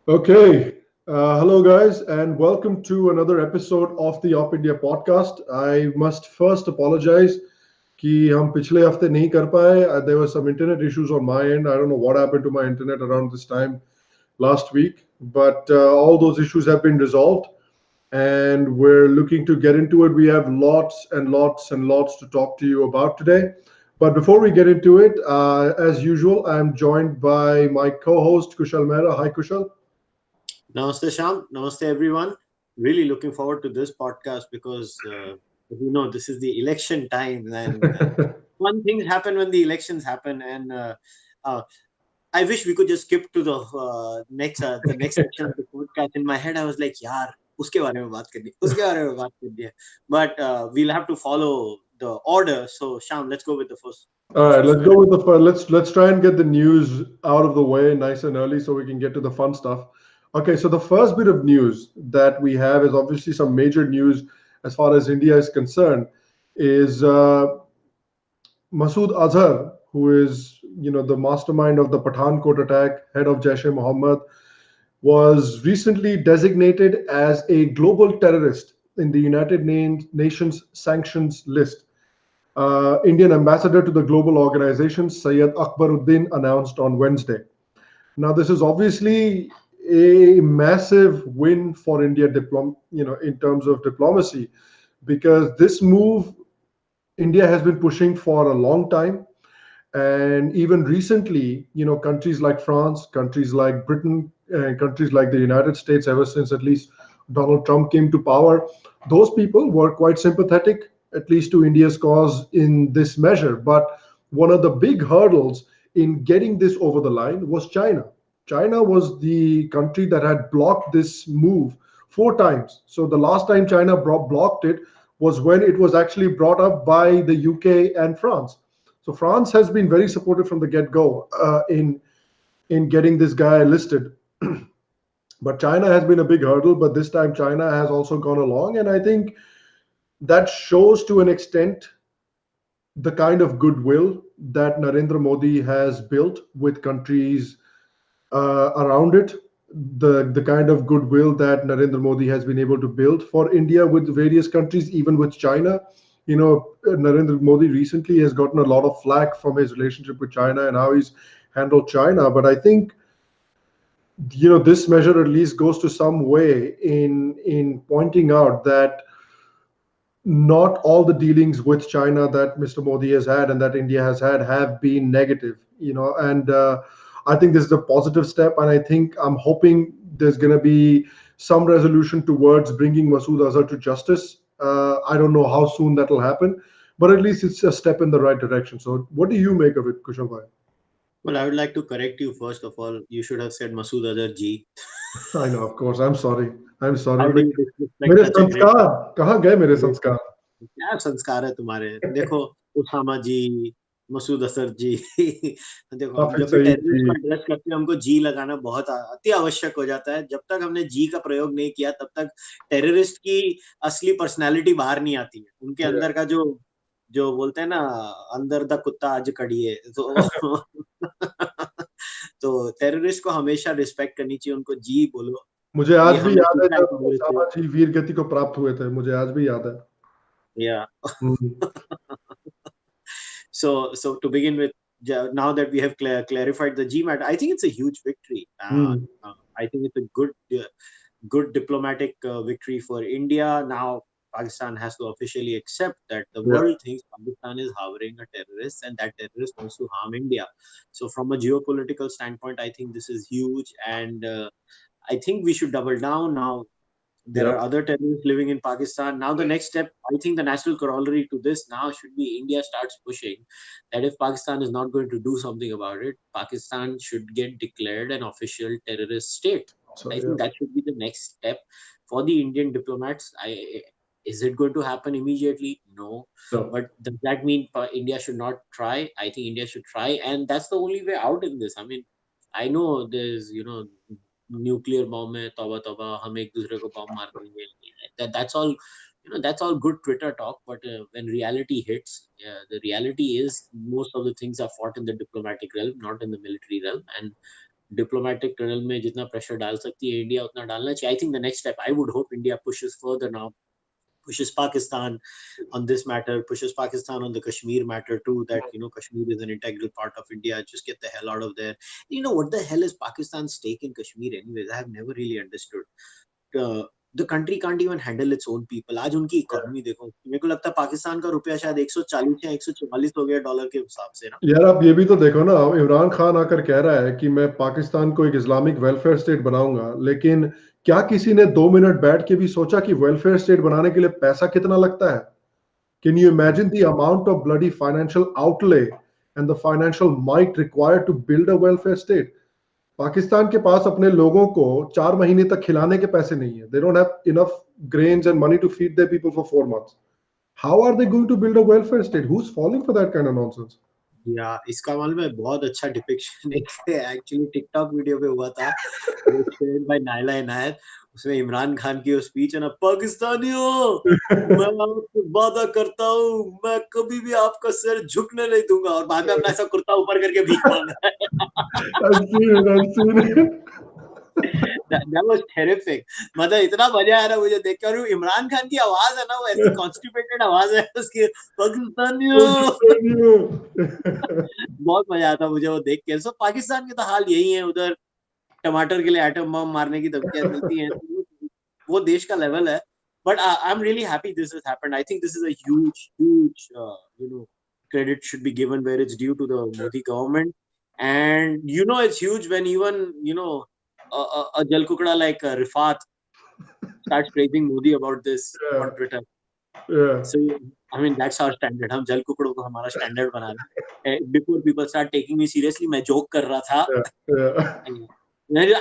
Okay. Hello, guys, and welcome to another episode of the OpIndia podcast. I must first apologize कि हम पिछले हफ्ते नहीं कर पाए. There were some internet issues on my end. I don't know what happened to my internet around this time last week, but all those issues have been resolved, and we're looking to get into it. We have lots and lots and lots to talk to you about today. But before we get into it, as usual, I'm joined by my co-host Kushal Mehra. Hi, Kushal. Namaste, Sham. Namaste, everyone. Really looking forward to this podcast because, this is the election time, and one things happen when the elections happen. And uh, I wish we could just skip to the next section of the podcast. In my head, I was like, "यार, उसके बारे में बात करनी, उसके बारे में बात करनी है." But we'll have to follow the order. So, Sham, let's go with the first All first right, let's issue. go with the first. Let's try and get the news out of the way nice and early so we can get to the fun stuff. Okay, so the first bit of news that we have is obviously some major news as far as India is concerned. Is Masood Azhar, who is the mastermind of the Pathankot attack, head of Jaish-e-Mohammed, was recently designated as a global terrorist in the Nations sanctions list. Indian ambassador to the global organization, Syed Akbaruddin, announced on Wednesday. Now, this is obviously a massive win for India, in terms of diplomacy, because this move India has been pushing for a long time. And even recently, countries like France, countries like Britain, and countries like the United States, ever since at least Donald Trump came to power, those people were quite sympathetic, at least to India's cause in this measure. But one of the big hurdles in getting this over the line was China. China was the country that had blocked this move four times. So the last time China blocked it was when it was actually brought up by the UK and France. So France has been very supportive from the get-go in getting this guy listed. But China has been a big hurdle. But this time China has also gone along, and I think that shows to an extent the kind of goodwill that Narendra Modi has built with countries around it, the kind of goodwill that Narendra Modi has been able to build for India with various countries, even with China. Narendra Modi recently has gotten a lot of flack from his relationship with China and how he's handled China. But I think this measure at least goes to some way in pointing out that not all the dealings with China that Mr. Modi has had and that India has had have been negative, and I think this is a positive step. And I think I'm hoping there's going to be some resolution towards bringing Masood Azhar to justice. I don't know how soon that'll happen, but at least it's a step in the right direction. So, what do you make of it, Kushal bhai? Well, I would like to correct you first of all. You should have said Masood Azhar ji. I know, of course. I'm sorry. I'm sorry. How do you disrespect मेरे such a great संस्कार कहाँ गए मेरे great संस्कार? क्या संस्कार है तुम्हारे? देखो, उसामा जी, मसूद अजहर जी। देखो, हम हाफिज जब भी सईद टेररिस्ट जी. को एड्रेस करते हैं, हमको जी लगाना बहुत अति आवश्यक हो जाता है। जब तक हमने जी का प्रयोग नहीं किया, तब तक टेररिस्ट की असली पर्सनैलिटी बाहर नहीं आती है। उनके Yeah. अंदर का जो जो बोलते हैं ना, अंदर द कुत्ता आज कड़िए, तो तो टेररिस्ट को हमेशा रिस्पेक्ट करनी चाहिए, उनको जी बोलो। मुझे ये आज भी हमने याद है सीखा है जब कांग्रेस से। ओसामा जी वीर गति को प्राप्त हुए थे. मुझे आज भी याद है. Yeah. Hmm. So to begin with, now that we have clarified the GMAT, I think it's a huge victory. Hmm. I think it's a good diplomatic victory for India. Now Pakistan has to officially accept that the Yeah. world thinks Pakistan is harboring a terrorist and that terrorist wants to harm India. So from a geopolitical standpoint, I think this is huge, and I think we should double down now. There are Yep. other terrorists living in Pakistan. Now, the next step, I think the natural corollary to this now should be India starts pushing that if Pakistan is not going to do something about it, Pakistan should get declared an official terrorist state. So I yeah. think that should be the next step for the Indian diplomats. Is it going to happen immediately? No. No. But does that mean India should not try? I think India should try. And that's the only way out in this. I mean, I know there's, nuclear bomb है, तौबा तौबा, हम एक दूसरे को bomb मार देंगे. That's all, that's all good Twitter talk, but when reality hits, the reality is most of the things are fought in the diplomatic realm, not in the military realm. And diplomatic tunnel में जितना pressure डाल सकती है India उतना डालना चाहिए. I think the next step, I would hope India pushes further now, pushes Pakistan on this matter, pushes Pakistan on the Kashmir matter too, that Kashmir is an integral part of India, just get the hell out of there. What the hell is Pakistan's stake in Kashmir anyways? I have never really understood. uh, the country can't even handle its own people. आज उनकी economy देखो, मेरे को लगता है पाकिस्तान का रुपया शायद 140 या 144 हो गया डॉलर के हिसाब से ना. यार आप ये भी तो देखो ना, इमरान खान आकर कह रहा है कि मैं पाकिस्तान को एक इस्लामिक वेलफेयर स्टेट बनाऊंगा, लेकिन क्या किसी ने 2 मिनट बैठ के भी सोचा कि वेलफेयर स्टेट बनाने के लिए पैसा कितना लगता है? Can you imagine the amount of bloody financial outlay and the financial might required to build a welfare state? Pakistan के पास अपने लोगों को 4 महीने तक खिलाने के पैसे नहीं है. They don't have enough grains and money to feed their people for 4 months. How are they going to build a welfare state? Who's falling for that kind of nonsense? या इसका मालूम है, बहुत अच्छा डिपिक्शन एक एक्चुअली टिकटॉक वीडियो पे हुआ था, बाय नायला इनायत. उसमें इमरान खान की वो स्पीच है ना, पाकिस्तानियों मैं आपको वादा करता हूँ मैं कभी भी आपका सिर झुकने नहीं दूंगा, और बाद में अपना ऐसा कुर्ता ऊपर करके भीख मांग रहा है. I've seen it. I've seen it. That was terrific. मतलब इतना मजा आया ना मुझे देख के. और इमरान खान की आवाज है ना, वो ऐसी कॉन्स्टिपेटेड आवाज है उसकी, पाकिस्तानियों. बहुत मजा आता मुझे वो देख के. सो पाकिस्तान के तो हाल यही है, उधर टमाटर के लिए एटम बम मारने की धमकियां मिलती हैं. वो देश का लेवल है. But I'm really happy this has happened. I think this is a huge credit should be given where it's due to the Modi government. And it's huge when even a jal kukda like Rifat starts praising Modi about this on Twitter. Yeah. So I mean that's our standard. हम जल कुकड़ों को हमारा standard बना रहे हैं. Before people start taking me seriously, मैं joke कर रहा था.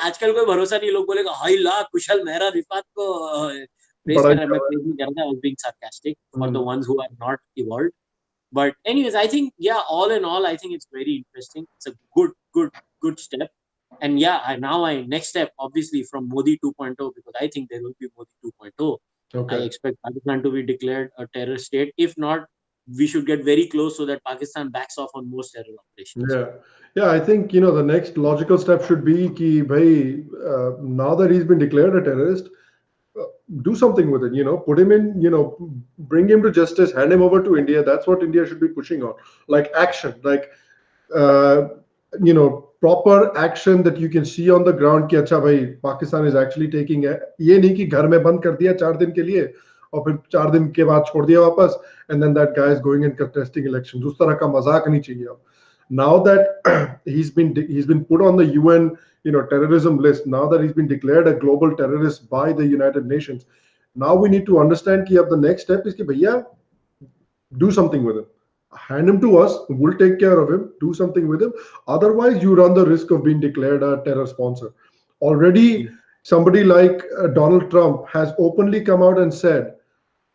आजकल कोई भरोसा नहीं. लोग बोलेगा हाई ला कुशल मेहरा रिफात को praise कर रहा है. मैं praise नहीं कर रहा. I was being sarcastic for the ones who are not evolved. But anyways, I think all in all, I think it's very interesting. It's a good step. And next step obviously from Modi 2.0, because I think there will be Modi 2.0. Okay. I expect Pakistan to be declared a terror state. If not, we should get very close so that Pakistan backs off on most terror operations. Yeah, I think the next logical step should be ki bhai, now that he's been declared a terrorist, do something with it. Put him in, bring him to justice, hand him over to India. That's what India should be pushing on, like action, like proper action that you can see on the ground कि अच्छा भाई Pakistan is actually taking है. ये नहीं कि घर में बंद कर दिया 4 दिन के लिए और फिर 4 दिन के बाद छोड़ दिया वापस, and then that guy is going and contesting elections. उस तरह का मजाक नहीं चाहिए अब. Now that he's been put on the UN terrorism list, now that he's been declared a global terrorist by the United Nations, now we need to understand कि अब the next step is कि भैया do something with him. Hand him to us, we'll take care of him, do something with him. Otherwise, you run the risk of being declared a terror sponsor. Already, somebody like Donald Trump has openly come out and said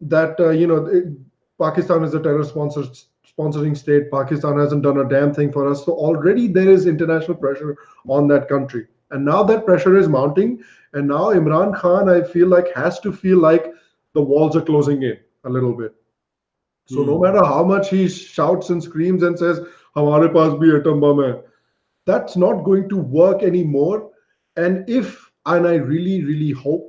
that, Pakistan is a terror sponsoring state. Pakistan hasn't done a damn thing for us. So already there is international pressure on that country. And now that pressure is mounting. And now Imran Khan, I feel like, has to feel like the walls are closing in a little bit. So no matter how much he shouts and screams and says, "Hamare paas bhi atom bomb hai," that's not going to work anymore. And I really, really hope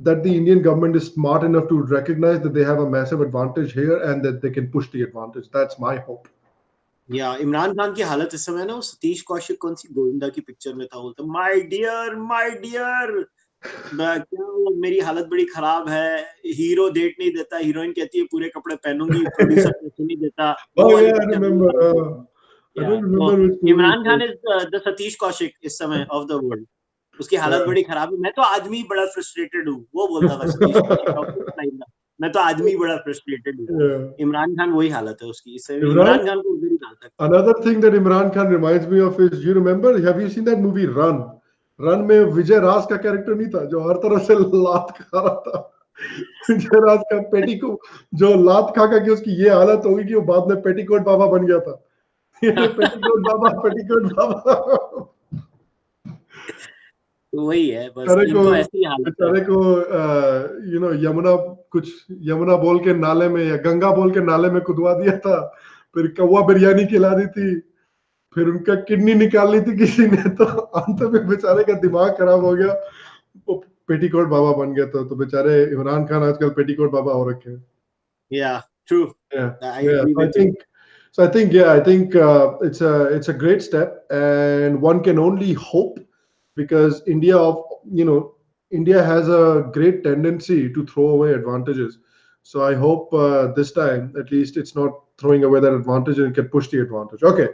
that the Indian government is smart enough to recognize that they have a massive advantage here and that they can push the advantage. That's my hope. Yeah, Imran Khan की हालत इस समय ना, वो सतीश कौशिक कौन सी गोविंदा की picture में था, बोलता माय डियर क्या मेरी हालत बड़ी खराब है, हीरो डेट नहीं देता, हीरोइन कहती है पूरे कपड़े पहनूंगी, प्रोड्यूसर पैसे नहीं देता. इमरान खान इज द सतीश कौशिक इस समय ऑफ द वर्ल्ड. उसकी हालत बड़ी खराब है. मैं तो आदमी बड़ा फ्रस्ट्रेटेड हूँ, वो बोलता था सतीश कौशिक. मैं तो आदमी बड़ा फ्रस्ट्रेटेड हूँ. इमरान खान वही हालत है उसकी. इमरान खान को उधर ही डाल सकते. Another thing that Imran Khan reminds me of is, you remember, have you seen that movie Run? Run में विजय राज का कैरेक्टर नहीं था जो हर तरफ से लात खा रहा था. विजय राज का पेटीकोट, जो लात खा के उसकी ये हालत होगी कि वो बाद में पेटीकोट बाबा बन गया था. पेटीकोट बाबा. वही है बस. इनको ऐसी हालत है. बेचारे को यमुना बोल के नाले में या गंगा बोल के नाले में कुदवा दिया था, फिर कौवा बिरयानी खिला दी थी. फिर उनका किडनी निकाल ली थी किसी ने, तो अंत में बेचारे का दिमाग खराब हो गया, वो पेटीकोट बाबा बन गया था। तो बेचारे इमरान खान आजकल पेटीकोट बाबा हो रखे हैं। Yeah, true. Yeah, I yeah. agree with you. I think it's a great step, and one can only hope, because you know, India has a great tendency to throw away advantages. So I hope this time, at least, it's not throwing away that advantage and it can push the advantage. Okay.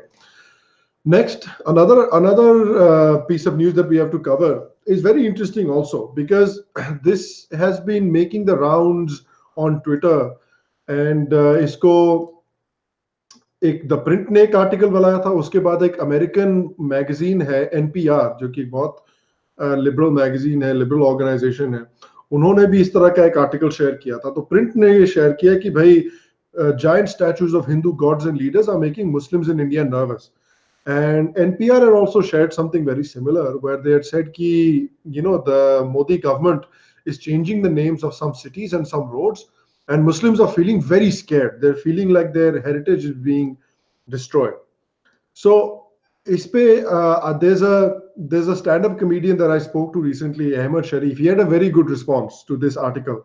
Next, another piece of news that we have to cover is very interesting also, because this has been making the rounds on Twitter, and इसको एक the print ने एक article बनाया था, उसके बाद एक American magazine है एनपीआर, जो कि बहुत लिबरल मैगजीन है, लिबरल ऑर्गेनाइजेशन है, उन्होंने भी इस तरह का एक आर्टिकल शेयर किया था। तो प्रिंट ने ये शेयर किया कि भाई, giant statues of Hindu gods and leaders are making Muslims in India nervous. And NPR had also shared something very similar, where they had said ki, the Modi government is changing the names of some cities and some roads, and Muslims are feeling very scared. They're feeling like their heritage is being destroyed. So, there's a stand-up comedian that I spoke to recently, Ahmed Sharif. He had a very good response to this article.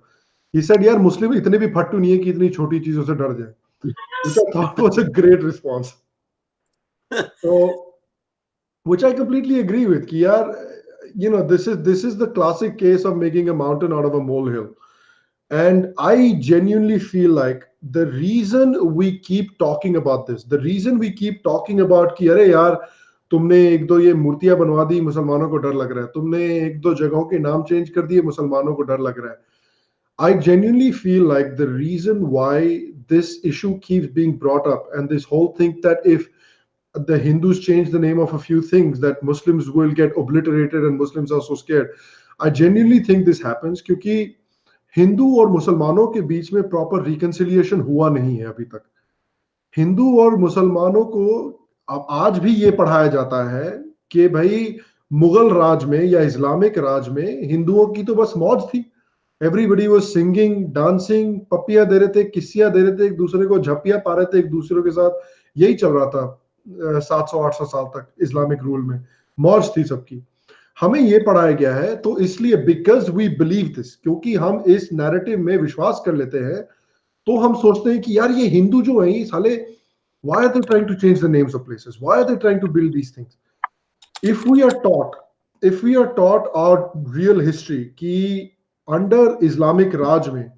He said, "यार मुस्लिम इतने भी फट्टू नहीं है कि इतनी छोटी चीजों से डर जाए," which I thought was a great response. So, which I completely agree with. Ki yaar, this is the classic case of making a mountain out of a molehill. And I genuinely feel like the reason we keep talking about this, the reason we keep talking about कि अरे यार, तुमने एक दो ये मूर्तियां बनवा दी, मुसलमानों को डर लग रहा है, तुमने एक दो जगहों के नाम चेंज कर दिए, मुसलमानों को डर लग रहा है. I genuinely feel like the reason why this issue keeps being brought up, and this whole thing that if the Hindus change the name of a few things, that Muslims will get obliterated and Muslims are so scared. I genuinely think this happens क्योंकि हिंदू और मुसलमानों के बीच में proper reconciliation हुआ नहीं है अभी तक. हिंदू और मुसलमानों को अब आज भी ये पढ़ाया जाता है कि भाई, मुगल राज में या इस्लामिक राज में हिंदुओं की तो बस मौज थी. एवरीबडी वाज सिंगिंग, डांसिंग, पपिया दे रहे थे, किसिया दे रहे थे, एक दूसरे को झपिया पा रहे थे एक दूसरे के साथ. यही चल रहा था 700-800 साल तक इस्लामिक रूल में. मौज थी सबकी. हमें ये पढ़ाया गया है, तो इसलिए बिकॉज वी बिलीव दिस, क्योंकि हम इस नैरेटिव में विश्वास कर लेते हैं, तो हम सोचते हैं कि यार ये हिंदू जो है ये साले, why are they trying to change the names of places, why are they trying to build these things. if we are taught if we are taught our real history कि अंडर इस्लामिक राज में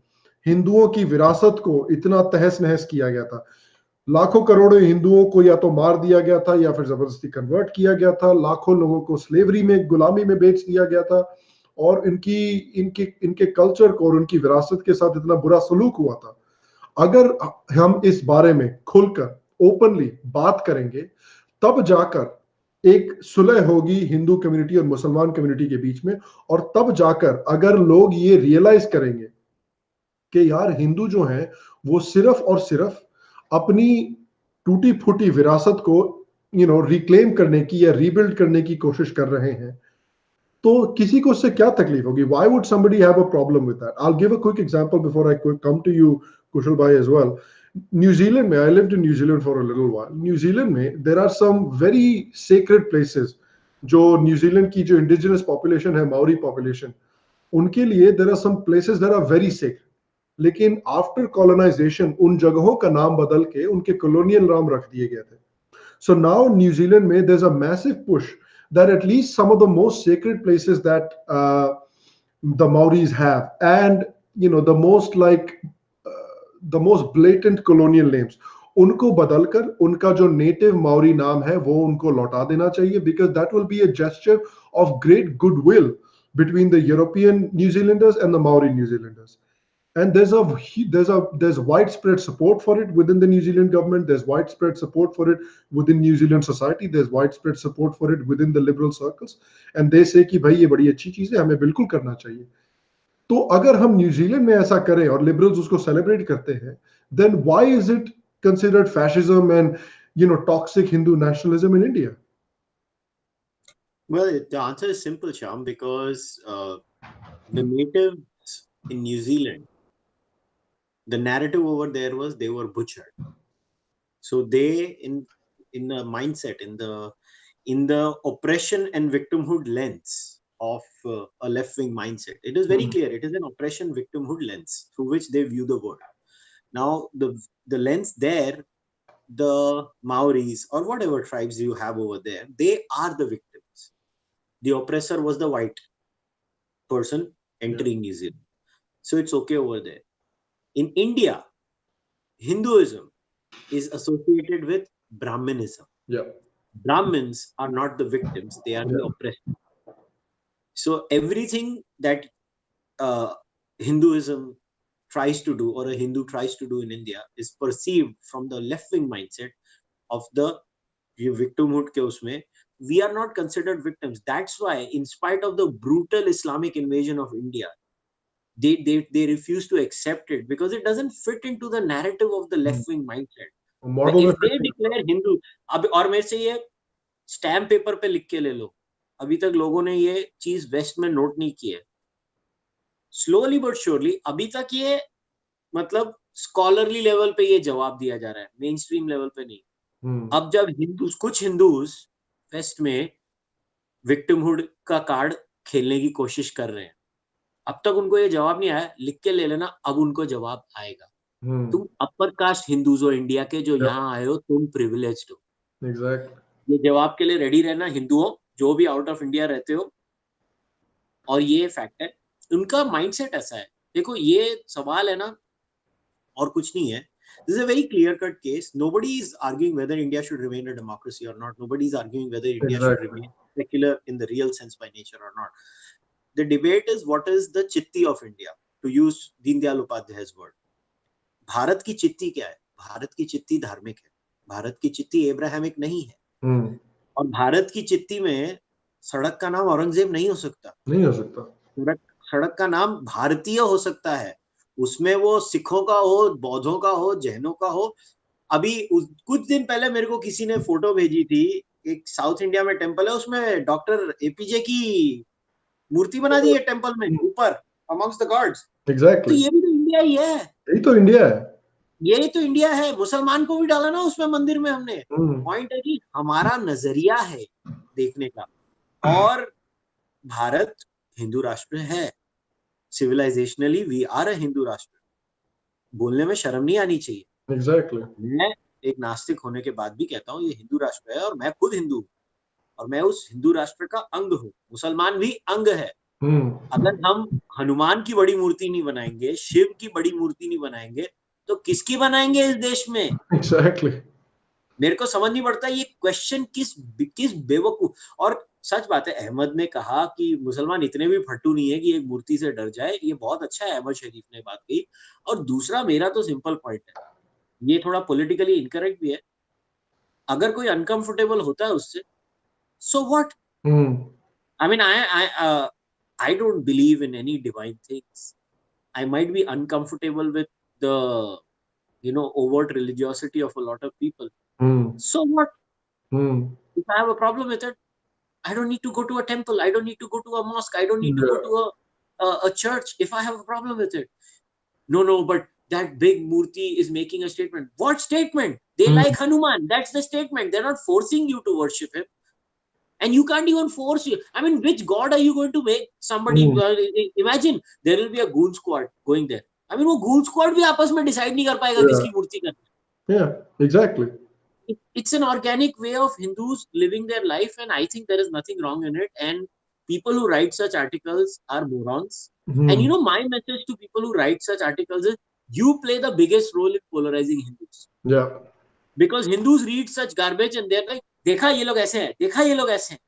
हिंदुओं की विरासत को इतना तहस नहस किया गया था, लाखों करोड़ों हिंदुओं को या तो मार दिया गया था या फिर जबरदस्ती कन्वर्ट किया गया था, लाखों लोगों को स्लेवरी में, गुलामी में बेच दिया गया था, और इनकी इनके इनके कल्चर को और उनकी विरासत के साथ इतना बुरा सलूक हुआ था. अगर हम इस बारे में खुलकर ओपनली बात करेंगे, तब जाकर एक सुलह होगी हिंदू कम्युनिटी और मुसलमान कम्युनिटी के बीच में, और तब जाकर अगर लोग ये रियलाइज करेंगे कि यार हिंदू जो हैं वो सिर्फ और सिर्फ अपनी टूटी फूटी विरासत को रिक्लेम करने की या रीबिल्ड करने की कोशिश कर रहे हैं, तो किसी को उससे क्या तकलीफ होगी. Why would somebody have a problem with that? I'll give a quick example before I come to you, Kushal bhai, as well. New Zealand में, I lived in New Zealand for a little while. New Zealand में there are some very sacred places जो New Zealand की जो indigenous population है, Maori population, उनके लिए there are some places that are very sacred. लेकिन after colonisation उन जगहों का नाम बदल के उनके कॉलोनियल नाम रख दिए गए थे. So now New Zealand में there's a massive push that at least some of the most sacred places that the Maoris have, and the most blatant colonial names, उनको बदलकर उनका जो नेटिव माओरी नाम है वो उनको लौटा देना चाहिए, because that will be a gesture of great goodwill between the European New Zealanders and the Maori New Zealanders. And there's widespread support for it within the New Zealand government. There's widespread support for it within New Zealand society. There's widespread support for it within the liberal circles. And they say कि भाई ये बड़ी अच्छी चीज है, हमें बिल्कुल करना चाहिए. तो अगर हम न्यूजीलैंड में ऐसा करें और लिबरल्स उसको सेलिब्रेट करते हैं, then why is it considered fascism and toxic Hindu nationalism in India? Well, the answer is simple, Sham, because the natives in New Zealand, the narrative over there was they were butchered. So they, in the mindset, in the oppression and victimhood lens of a left-wing mindset. It is very clear. It is an oppression victimhood lens through which they view the world. Now, the lens there, the Maoris or whatever tribes you have over there, they are the victims. The oppressor was the white person entering New Zealand. So it's okay over there. In India, Hinduism is associated with Brahmanism. Yeah. Brahmins are not the victims, they are the Yeah. oppressed. So everything that Hinduism tries to do or a Hindu tries to do in India is perceived from the left-wing mindset of the victimhood ke usme. We are not considered victims. That's why, in spite of the brutal Islamic invasion of India, they refuse to accept it because it doesn't fit into the narrative of the left-wing mindset. Model में If fit they नहीं होता। declare Hindu, अब और मेरे से ये stamp paper पे लिख के ले लो, अभी तक लोगों ने ये चीज वेस्ट में नोट नहीं की है। स्लोली बट श्योरली अभी तक ये मतलब स्कॉलरली लेवल पे ये जवाब दिया जा रहा है, मेन स्ट्रीम लेवल पे नहीं। अब जब कुछ हिंदूज वेस्ट में विक्टिमहुड का कार्ड खेलने की कोशिश कर रहे हैं, अब तक उनको ये जवाब नहीं आया, लिख के ले लेना, अब उनको जवाब आएगा। तुम अपर कास्ट हिंदूज हो इंडिया के जो यहाँ आए हो, तुम प्रिविलेज्ड हो। एग्जैक्टली। ये जवाब के लिए रेडी रहना, हिंदुओं जो भी आउट ऑफ इंडिया रहते हो, और ये फैक्ट है, उनका माइंडसेट ऐसा है। देखो ये सवाल है ना, और कुछ नहीं है। This is a very clear-cut case. Nobody is arguing whether India should remain a democracy or not. Nobody is arguing whether India should remain secular in the real sense by nature or not. The debate is what is the chitti of India, to use Deen Dayal Upadhyay's word. Bharat की चित्ती क्या है? भारत की चित्ती धार्मिक है। भारत की चित्ती एब्राहमिक नहीं है। और भारत की चित्ती में सड़क का नाम औरंगजेब नहीं हो सकता। नहीं हो सकता। सड़क का नाम भारतीय हो सकता है, उसमें वो सिखों का हो, बौद्धों का हो, जैनों का हो। अभी कुछ दिन पहले मेरे को किसी ने फोटो भेजी थी, एक साउथ इंडिया में टेम्पल है, उसमें डॉक्टर एपीजे की मूर्ति बना दी है टेम्पल में ऊपर, अमंग्स द गॉड्स। एग्जैक्टली। तो ये भी तो इंडिया ही है। यही तो इंडिया है। यही तो इंडिया है। मुसलमान को भी डाला ना उसमें मंदिर में हमने। पॉइंट है कि हमारा नजरिया है देखने का। और भारत हिंदू राष्ट्र है, civilisationally we are a Hindu rashtra. बोलने में शर्म नहीं आनी चाहिए। एग्जैक्टली। मैं एक नास्तिक होने के बाद भी कहता हूँ ये हिंदू राष्ट्र है, और मैं खुद हिंदू हूँ, और मैं उस हिंदू राष्ट्र का अंग हूँ। मुसलमान भी अंग है। अगर हम हनुमान की बड़ी मूर्ति नहीं बनाएंगे, शिव की बड़ी मूर्ति नहीं बनाएंगे, तो किसकी बनाएंगे इस देश में? एग्जैक्टली। मेरे को समझ नहीं पड़ता ये क्वेश्चन किस बेवकूफ। और सच बात है, अहमद ने कहा कि मुसलमान इतने भी फट्टू नहीं है कि एक मूर्ति से डर जाए। ये बहुत अच्छा है, अहमद शरीफ ने बात कही। और दूसरा, मेरा तो सिंपल पॉइंट है, ये थोड़ा पॉलिटिकली इनकरेक्ट भी है, अगर कोई अनकंफर्टेबल होता है उससे, so what? I mean I don't believe in any divine things. I might be uncomfortable with the overt religiosity of a lot of people. So what? If I have a problem with it, I don't need to go to a temple. I don't need to go to a mosque. I don't need to go to a church if I have a problem with it. No, but that big murti is making a statement. What statement? They like Hanuman. That's the statement. They're not forcing you to worship him. And you can't even force you. I mean, which god are you going to make somebody? Imagine there will be a goon squad going there. I mean, वो goon squad भी आपस में decide नहीं कर पाएगा किसकी मूर्ति करना। Yeah, exactly. It's an organic way of Hindus living their life, and I think there is nothing wrong in it. And people who write such articles are morons. And my message to people who write such articles is, you play the biggest role in polarizing Hindus. Yeah. Because Hindus read such garbage and they're like, देखा ये लोग ऐसे हैं, देखा ये लोग ऐसे हैं,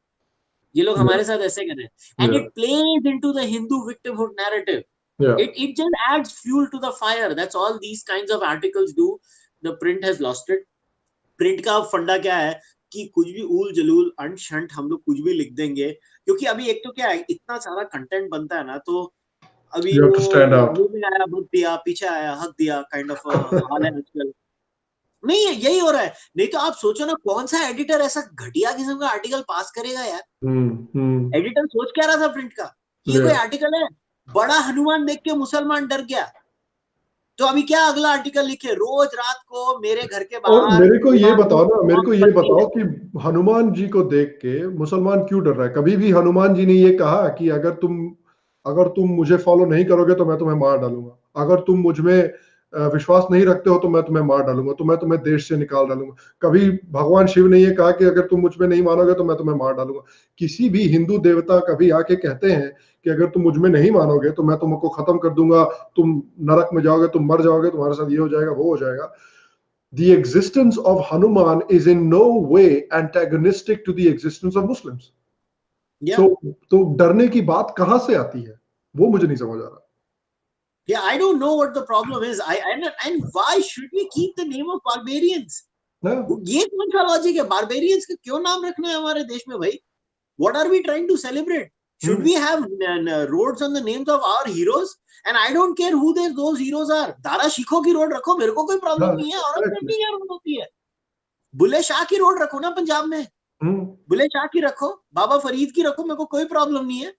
ये लोग हमारे साथ ऐसे कर रहे हैं. And it plays into the Hindu victimhood narrative. It just adds fuel to the fire. That's all these kinds of articles do. The print has lost it. Print का फंडा क्या है कि कुछ भी ऊल जलूल अंट शंट हम लोग कुछ भी लिख देंगे, क्योंकि अभी एक तो क्या है, इतना सारा कंटेंट बनता है ना, तो अभी वो मुंह में आया भूत दिया, पीछे आया हक दिया काइंड ऑफ हाल है आजकल. नहीं है, यही हो रहा है. नहीं तो आप सोचो ना, कौन सा एडिटर ऐसा घटिया किस्म का आर्टिकल पास करेगा यार. एडिटर सोच क्या रहा था प्रिंट का, ये कोई आर्टिकल है, बड़ा हनुमान देख के मुसलमान डर गया. तो अभी क्या अगला आर्टिकल लिखे, रोज रात को मेरे घर के और बाहर मेरे को ये बताओ ना, मेरे को ये मोमबत्ती है। बताओ कि हनुमान जी को देख के मुसलमान क्यों डर रहा है? कभी भी हनुमान जी ने ये कहा कि अगर तुम मुझे फॉलो नहीं करोगे तो मैं तुम्हें मार डालूंगा, अगर तुम मुझ में विश्वास नहीं रखते हो तो मैं तुम्हें मार डालूंगा, तो मैं तुम्हें देश से निकाल डालूंगा? कभी भगवान शिव ने ये कहा कि अगर तुम मुझ में नहीं मानोगे तो मैं तुम्हें मार डालूंगा? किसी भी हिंदू देवता कभी आके कहते हैं कि अगर तुम मुझ में नहीं मानोगे तो मैं तुमको खत्म कर दूंगा, तुम नरक में जाओगे, तुम मर जाओगे, तुम्हारे साथ ये हो जाएगा, वो हो जाएगा? The existence of Hanuman is in no way antagonistic to the existence of Muslims. या So, तो डरने की बात कहां से आती है, वो मुझे नहीं समझ आ रहा। Yeah, I don't know what the problem is. And why should we keep the name of barbarians? हाँ, ये कौन सा लॉजिक है? बारबेरियंस का क्यों नाम रखना है हमारे देश में भाई? What are we trying to celebrate? Should we have roads on the names of our heroes? And I don't care who those heroes are. Dara शिखों की रोड रखो, मेरे को कोई प्रॉब्लम हाँ, नहीं है। exactly. औरंगजेब की क्या रोड होती है? बुल्ले शाह की रोड रखो ना पंजाब में, बुल्ले शाह की रखो, बाबा फरीद की रखो, मेरे को कोई प्रॉब्लम नहीं है।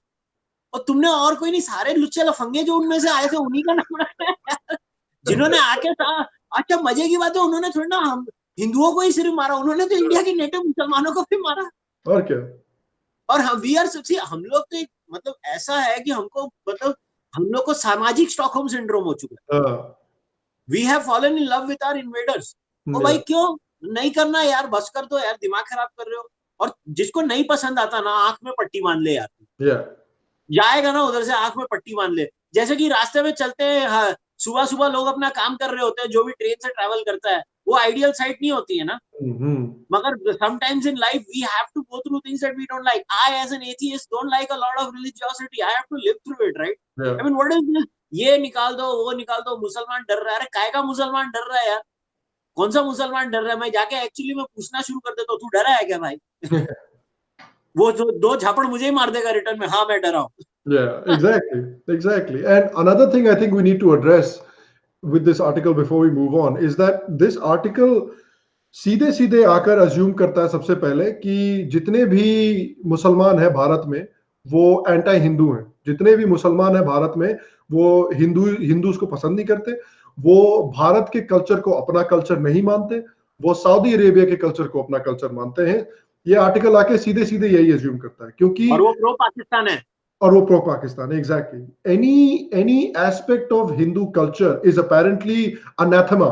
और तुमने और कोई नहीं, सारे लुच्चे लफंगे जो उनमें से आए थे उन्हीं का नाम रखना है। जिन्होंने आके अच्छा मजे की बात है, उन्होंने थोड़ी ना हम हिंदुओं को ही सिर्फ मारा, उन्होंने तो इंडिया के नेटिव मुसलमानों को भी मारा। और क्या? और हम वी आर हम लोग तो मतलब ऐसा है कि हमको मतलब हम लोग को सामाजिक स्टॉकहोम सिंड्रोम हो चुका है। हाँ, we have fallen in love with our invaders. और भाई yeah, क्यों नहीं करना यार, बस कर दो यार, दिमाग खराब कर रहे हो। और जिसको नहीं पसंद आता ना, आंख में पट्टी बांध ले यार, yeah, जाएगा ना उधर से आंख में पट्टी बांध ले। जैसे कि रास्ते में चलते हैं, हाँ, सुबह सुबह लोग अपना काम कर रहे होते हैं, जो भी ट्रेन से ट्रैवल करता है, वो आइडियल साइट नहीं होती है ना। मगर sometimes in life we have to go through things that we don't like. I as an atheist don't like a lot of religiosity. I have to live through it, right? yeah. I mean, what is this? ये निकाल दो, वो निकाल दो, मुसलमान डर रहा है। अरे काय का मुसलमान डर रहा है यार? कौन सा मुसलमान डर रहा है? मैं जाके एक्चुअली में पूछना शुरू कर देता हूँ, तू डरा है क्या भाई? वो दो झापड़ मुझे ही मार देगा रिटर्न में, हाँ मैं डरा हूँ। Yeah, exactly, exactly. And another thing I think we need to address with this article before we move on is that this article सीधे सीधे आकर अज्यूम करता है सबसे पहले कि जितने भी मुसलमान हैं भारत में वो एंटी हिंदू हैं, जितने भी मुसलमान हैं भारत में वो हिंदू को पसंद नहीं करते, वो भारत के कल्चर को अपना कल्चर नहीं मानते, वो सऊदी अरेबिया के कल्चर को अपना कल्चर मानते हैं। ये आर्टिकल आके सीधे सीधे यही अज्यूम करता है, क्योंकि और वो प्रो पाकिस्तान है। और वो प्रो पाकिस्तान है। Exactly, any aspect of Hindu culture is apparently anathema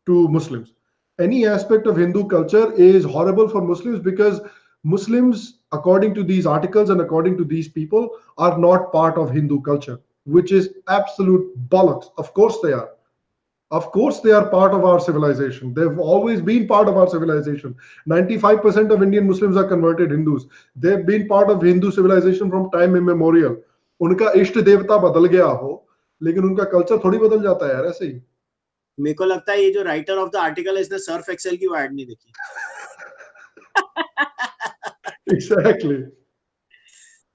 to Muslims. Any aspect of Hindu culture is horrible for Muslims because Muslims, according to these articles and according to these people, are not part of Hindu culture, which is absolute bollocks. Of course they are. Of course they are part of our civilization. They've always been part of our civilization. 95% of Indian Muslims are converted Hindus. They've been part of Hindu civilization from time immemorial. उनका इष्ट देवता बदल गया हो, लेकिन उनका culture थोड़ी बदल जाता है यार ऐसे ही। मेरे को लगता है ये जो राइटर ऑफ द आर्टिकल है, इसने सर्फ एक्सेल की ऐड नहीं देखी। Exactly.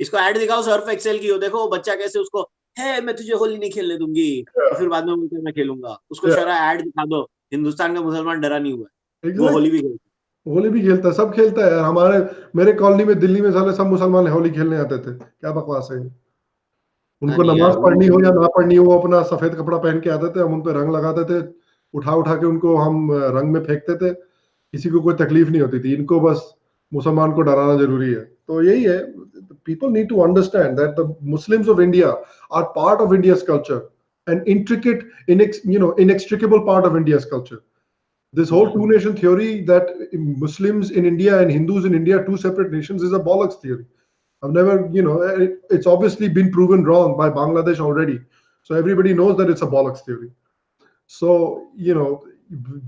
इसको ऐड दिखाओ सर्फ एक्सेल की, हो देखो वो बच्चा कैसे उसको है मैं तुझे होली नहीं खेलने दूंगी, और Yeah. फिर बाद में बोलते मैं खेलूंगा। उसको Yeah. शरा ऐड दिखा दो, हिंदुस्तान का मुसलमान डरा नहीं हुआ है, वो Exactly. होली भी खेलता होली भी खेलता है, सब खेलता है यार। मेरे कॉलोनी में दिल्ली में साले सब मुसलमान होली खेलने आते थे। क्या बकवास है। है। हाँ उनको नहीं यार, नमाज होली पढ़नी हो या खेलता ना पढ़नी हो, वो अपना सफेद कपड़ा पहन के आते थे, हम उन पे रंग लगाते थे, उठा उठा के उनको हम रंग में फेंकते थे। किसी को कोई तकलीफ नहीं होती थी। इनको बस मुसलमान को डराना जरूरी है। तो यही है, people need to understand that the Muslims of India are part of India's culture, an intricate inextricable part of India's culture. This whole two nation theory that Muslims in India and Hindus in India are two separate nations is a bollocks theory. I've never, it's obviously been proven wrong by Bangladesh already. So everybody knows that it's a bollocks theory. So,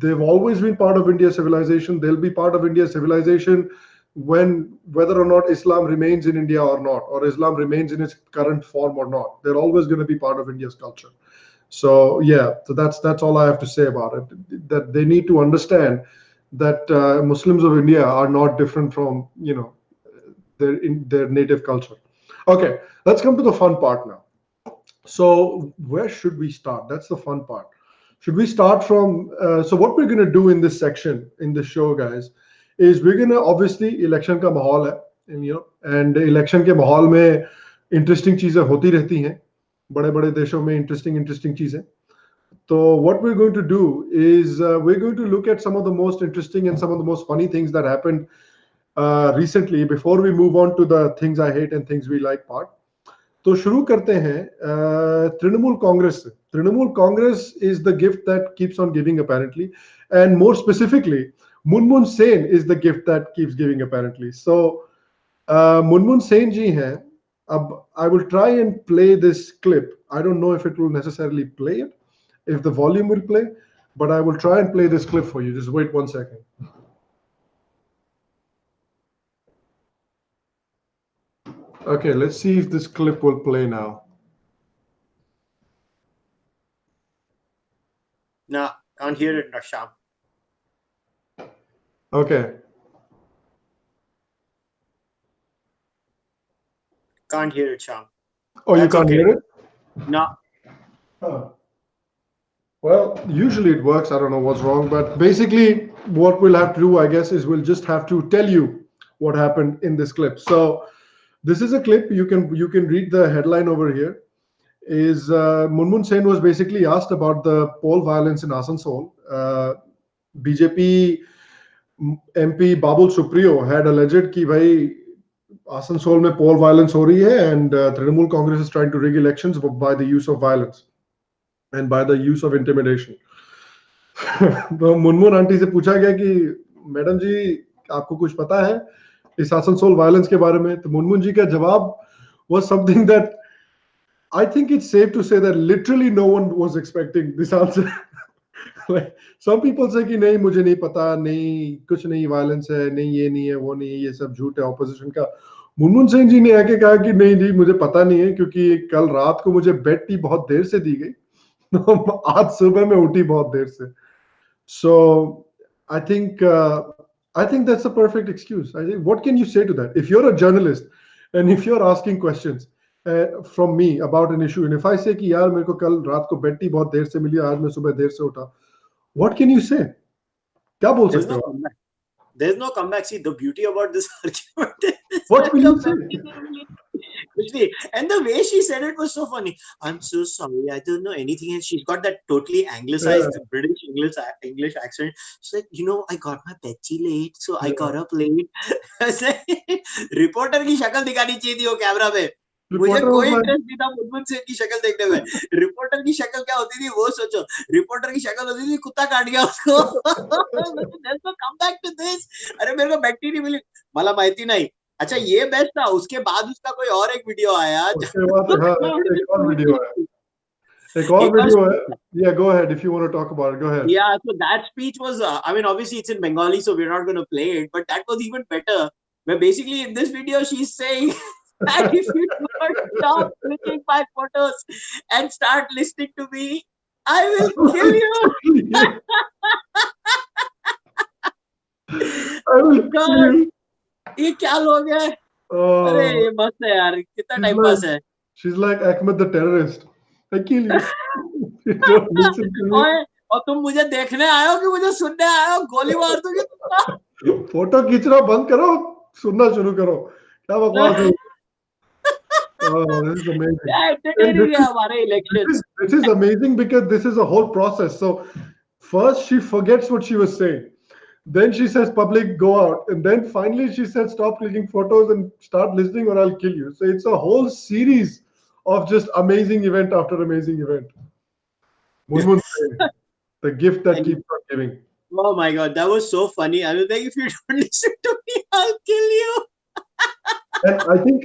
they've always been part of India's civilization. They'll be part of India's civilization whether or not Islam remains in India or not, or Islam remains in its current form or not. They're always going to be part of India's culture. So yeah, so that's all I have to say about it. That they need to understand that Muslims of India are not different from their native culture. Okay, let's come to the fun part now. So where should we start? That's the fun part. Should we start from? So what we're going to do in this section in the show, guys, is we're going to obviously election ka mahal hai, and election के माहौल में interesting चीजें होती रहती हैं, बड़े बड़े देशों में interesting चीजें। So what we're going to do is we're going to look at some of the most interesting and some of the most funny things that happened recently before we move on to the things I hate and things we like part. तो शुरू करते हैं तृणमूल कांग्रेस से. Trinamool Congress is the gift that keeps on giving apparently, and more specifically Munmun Sen is the gift that keeps giving apparently. So Munmun Sen ji हैं. अब I will try and play this clip. I don't know if it will necessarily play it, if the volume will play, but I will try and play this clip for you. Just wait 1 second. Okay, let's see if this clip will play now. No, can't hear it, Sham. Okay. Can't hear it, Sham. Oh, That's you can't okay. hear it? No. Huh. Well, usually it works. I don't know what's wrong, but basically, what we'll have to do, I guess, is we'll just have to tell you what happened in this clip. So, this is a clip. You can read the headline over here. Is Munmun Sen was basically asked about the poll violence in Asansol. BJP MP Babul Supriyo had alleged कि भाई आसनसोल में poll violence हो रही है, and Trinamool Congress is trying to rig elections by the use of violence and by the use of intimidation. तो Munmun aunty से पूछा गया कि मैडम जी आपको कुछ पता है इस आसनसोल वायलेंस के बारे में? तो मुनमुन जी का जवाब was something that I think it's safe to say that literally no one was expecting this answer. Like, some people say कि नहीं मुझे नहीं पता, नहीं कुछ नहीं वायलेंस है, नहीं ये नहीं है, वो नहीं है, ये सब झूठ है ऑपोजिशन का. मुनमुन सिंह जी ने आके कहा कि नहीं जी मुझे पता नहीं है क्योंकि कल रात को मुझे बेड टी बहुत देर से दी गई, तो आज सुबह में उठी बहुत देर से. So I think that's a perfect excuse. I think what can you say to that? If you're a journalist and if you're asking questions from me about an issue, and if I say कि यार मेरे को कल रात को bed tea बहुत देर से मिली, आज मैं सुबह देर से उठा, what can you say? क्या बोल There's सकते no हो? comeback. There's no comeback. See, the beauty about this argument is What will you say? and the way she said it was so funny. I'm so sorry, I don't know anything. And she's got that totally anglicized British English accent. She's like, I got my Betsy late, so I got up late. Reporter की शक्ल दिखानी चाहिए थी वो camera में. मुझे कोई interest नहीं था मुनमुन सेन की शक्ल देखने में. रिपोर्टर की शक्ल क्या होती थी वो सोचो. रिपोर्टर की शक्ल होती थी कुत्ता काट गया उसको. There's no comeback to this. अरे मेरे को बैक्टी नहीं मिली, मला माहिती नाही. अच्छा ये बेस्ट था. उसके बाद उसका कोई और एक वीडियो आया. उसके बाद हाँ एक और वीडियो है. एक और वीडियो है. Yeah, go ahead if you want to talk about it. Go ahead. Yeah, so that speech was, I mean, obviously it's in Bengali, so we're not going to play it, but that was even better. Where basically in this video she's saying that if you don't stop clicking my photos and start listening to me, I will kill you. I will kill you. ये क्या लोग हैं? अरे ये मस्त है यार, कितना टाइम पास है. She's like Ahmed the terrorist. I kill you. You don't listen to me. और तुम मुझे देखने आए हो कि मुझे सुनने आए हो? गोली मार दूंगी तुमको. फोटो खींचना बंद करो, सुनना शुरू करो. क्या बकवास है. Oh, this is amazing. This is amazing because this is a whole process. So first she forgets what she was saying. Then she says, public, go out. And then finally she said, stop clicking photos and start listening or I'll kill you. So it's a whole series of just amazing event after amazing event. The gift that keeps on giving. Oh my God, that was so funny. I was like, if you don't listen to me, I'll kill you. And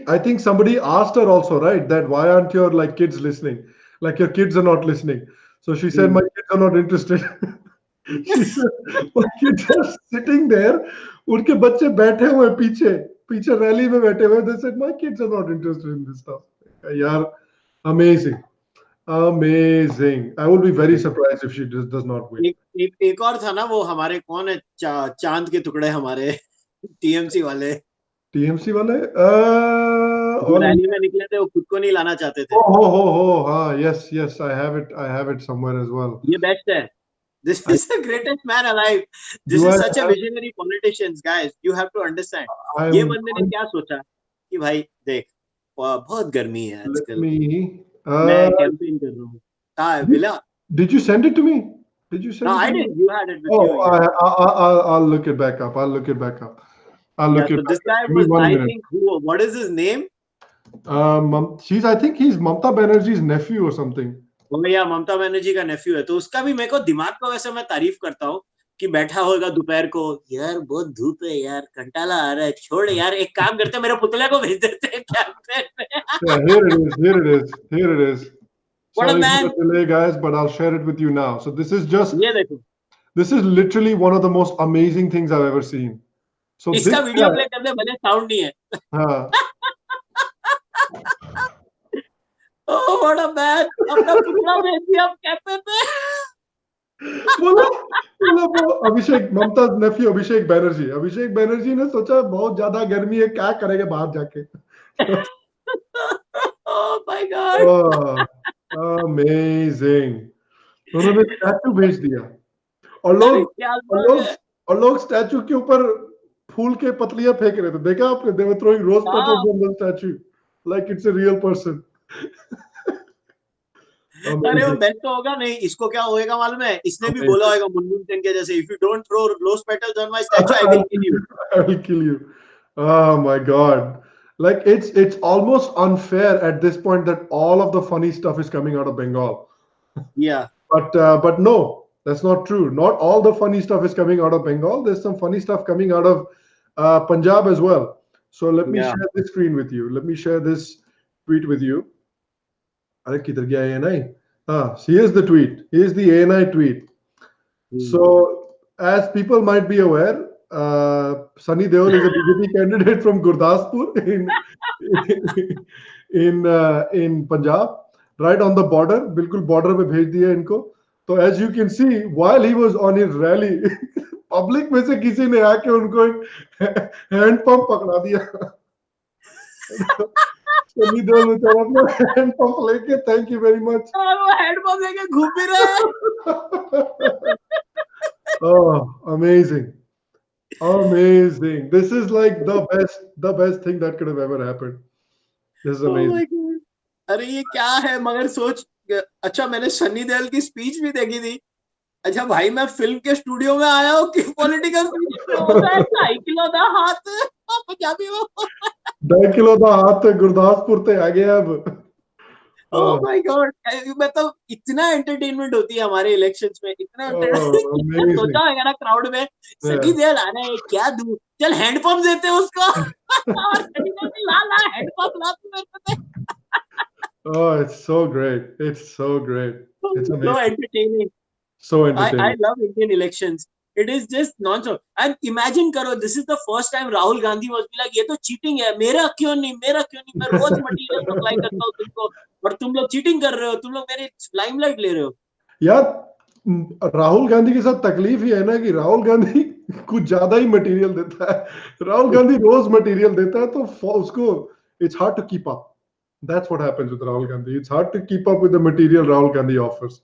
I think somebody asked her also, right? That why aren't your like kids listening? Like your kids are not listening. So she said, my kids are not interested. She said, my kids are sitting there. उनके बच्चे बैठे हुए पीछे rally में बैठे हुए. They said, my kids are not interested in this stuff. यार, amazing. I will be very surprised if she does not win. एक और था ना वो हमारे कौन है चांद के टुकड़े हमारे टीएमसी वाले. टीएमसी वाले रैली में निकले थे, वो खुद को नहीं लाना चाहते थे. हाँ, yes, I have it somewhere as well. ये बेस्ट है. This is the greatest man alive. This is such a visionary politicians, guys. You have to understand. ये बंदे ने क्या सोचा कि भाई देख बहुत गर्मी है आजकल, मैं कैंपेन कर रहा हूँ. Villa Did you send it to me? Did you No, send it I to me? did. You had it with you. Oh, Yeah. I'll look it back up. I'll look it back up. I'll Yeah. look it So back this up. guy Give me was, one I minute. think, who? What is his name? I think he's Mamta Banerjee's nephew or something. वो भैया ममता बनर्जी का नेफ्यू है, तो उसका भी मेरे को दिमाग को वैसे मैं तारीफ करता हूँ कि बैठा होगा दोपहर को, यार बहुत धूप है यार, कंटाला आ रहा है, छोड़ यार, एक काम करते हैं, मेरे पुतले को भेज देते हैं कैंपेन Yeah, में। here it is. Here it is. Here it is. What a Sorry for man! the delay, guys, but I'll share it with you now. So ये देखो, this is literally one of the most amazing things I've ever seen. So इसका this video guy, play कर दे, भले sound नहीं है। हाँ, oh what a man, अपना पुतला भेज दिया कैंपेन में। बोलो बोलो वो अभिषेक ममता नेफ्यू अभिषेक बैनर्जी ने सोचा बहुत ज्यादा गर्मी है, क्या करेंगे बाहर जाके। Oh my God, amazing. उन्होंने स्टैचू भेज दिया और अरे लोग क्या और लोग लोग है। और लोग स्टैचू के ऊपर फूल के पतलियां फेंक रहे थे, देखा आपने? दे वर थ्रोइंग रोज हाँ, petals on the statue like it's a real person. अरे वो अमेजिंग, बेस्ट तो होगा नहीं, इसको क्या होएगा मालूम है, इसने भी बोला अमेजिंग। होगा मुनमुन सेन के जैसे, if you don't throw rose petals on my statue I will kill you. I will kill you. Oh my God. Like it's almost unfair at this point that all of the funny stuff is coming out of Bengal. या But no, that's not true. Not all the funny stuff is coming out of Bengal. There's some funny stuff coming out of Punjab as well. So let me या share this screen with you. Let me share this tweet with you. अरे किधर गया ANI? Here's the tweet. Here's the ANI tweet. So, as people might be aware, Sunny Deol is a BJP candidate from Gurdaspur in Punjab, right on the border. बिल्कुल border पे भेज दिया इनको. So as you can see, while he was on his rally, public में से किसी ने आके उनको एक हैंड पंप पकड़ा दिया. सनी देओल बेचारा अपना हैंड पंप लेके, थैंक यू वेरी मच. और वो हेडपम्प लेके घूम भी रहा है। Oh, amazing. Amazing. This is like the best thing that could have ever happened. This is oh amazing. My God, अरे ये क्या है, मगर सोच, अच्छा मैंने सनी देओल की स्पीच भी देखी थी। अच्छा भाई, मैं फिल्म के स्टूडियो में आया हूँ कि पॉलिटिकल स्पीच में होता है, 2.5 किलो का हाथ पंजाबी में। 2 किलो का हाथ गुरदासपुर ते आ गया अब. ओह Oh, माय गॉड, मतलब इतना एंटरटेनमेंट होती है हमारे इलेक्शंस में, इतना oh, amazing. सोचा होगा ना क्राउड में, सनी Yeah. देओल आ रहा है, क्या दूं, चल हैंडपंप देते हैं उसको। और सनी देओल ने ला ला हैंडपंप ला, तू मेरे को दे। Oh, it's so great. It's so great. It's So amazing. entertaining. So I entertaining. love Indian elections. It is just non-stop. And imagine करो, this is the first time Rahul Gandhi was be like, ये तो cheating है, मेरा क्यों नहीं, मैं रोज material supply करता हूँ तुमको, और तुम लोग चीटिंग कर रहे हो, तुम लोग मेरी लाइमलाइट ले रहे हो। यार राहुल गांधी के साथ तकलीफ ही है ना कि राहुल गांधी कुछ ज्यादा ही मटेरियल देता है. राहुल गांधी रोज मटेरियल देता है, तो उसको it's hard to keep up. That's what happens with Rahul Gandhi. It's hard to keep up with the material Rahul Gandhi offers.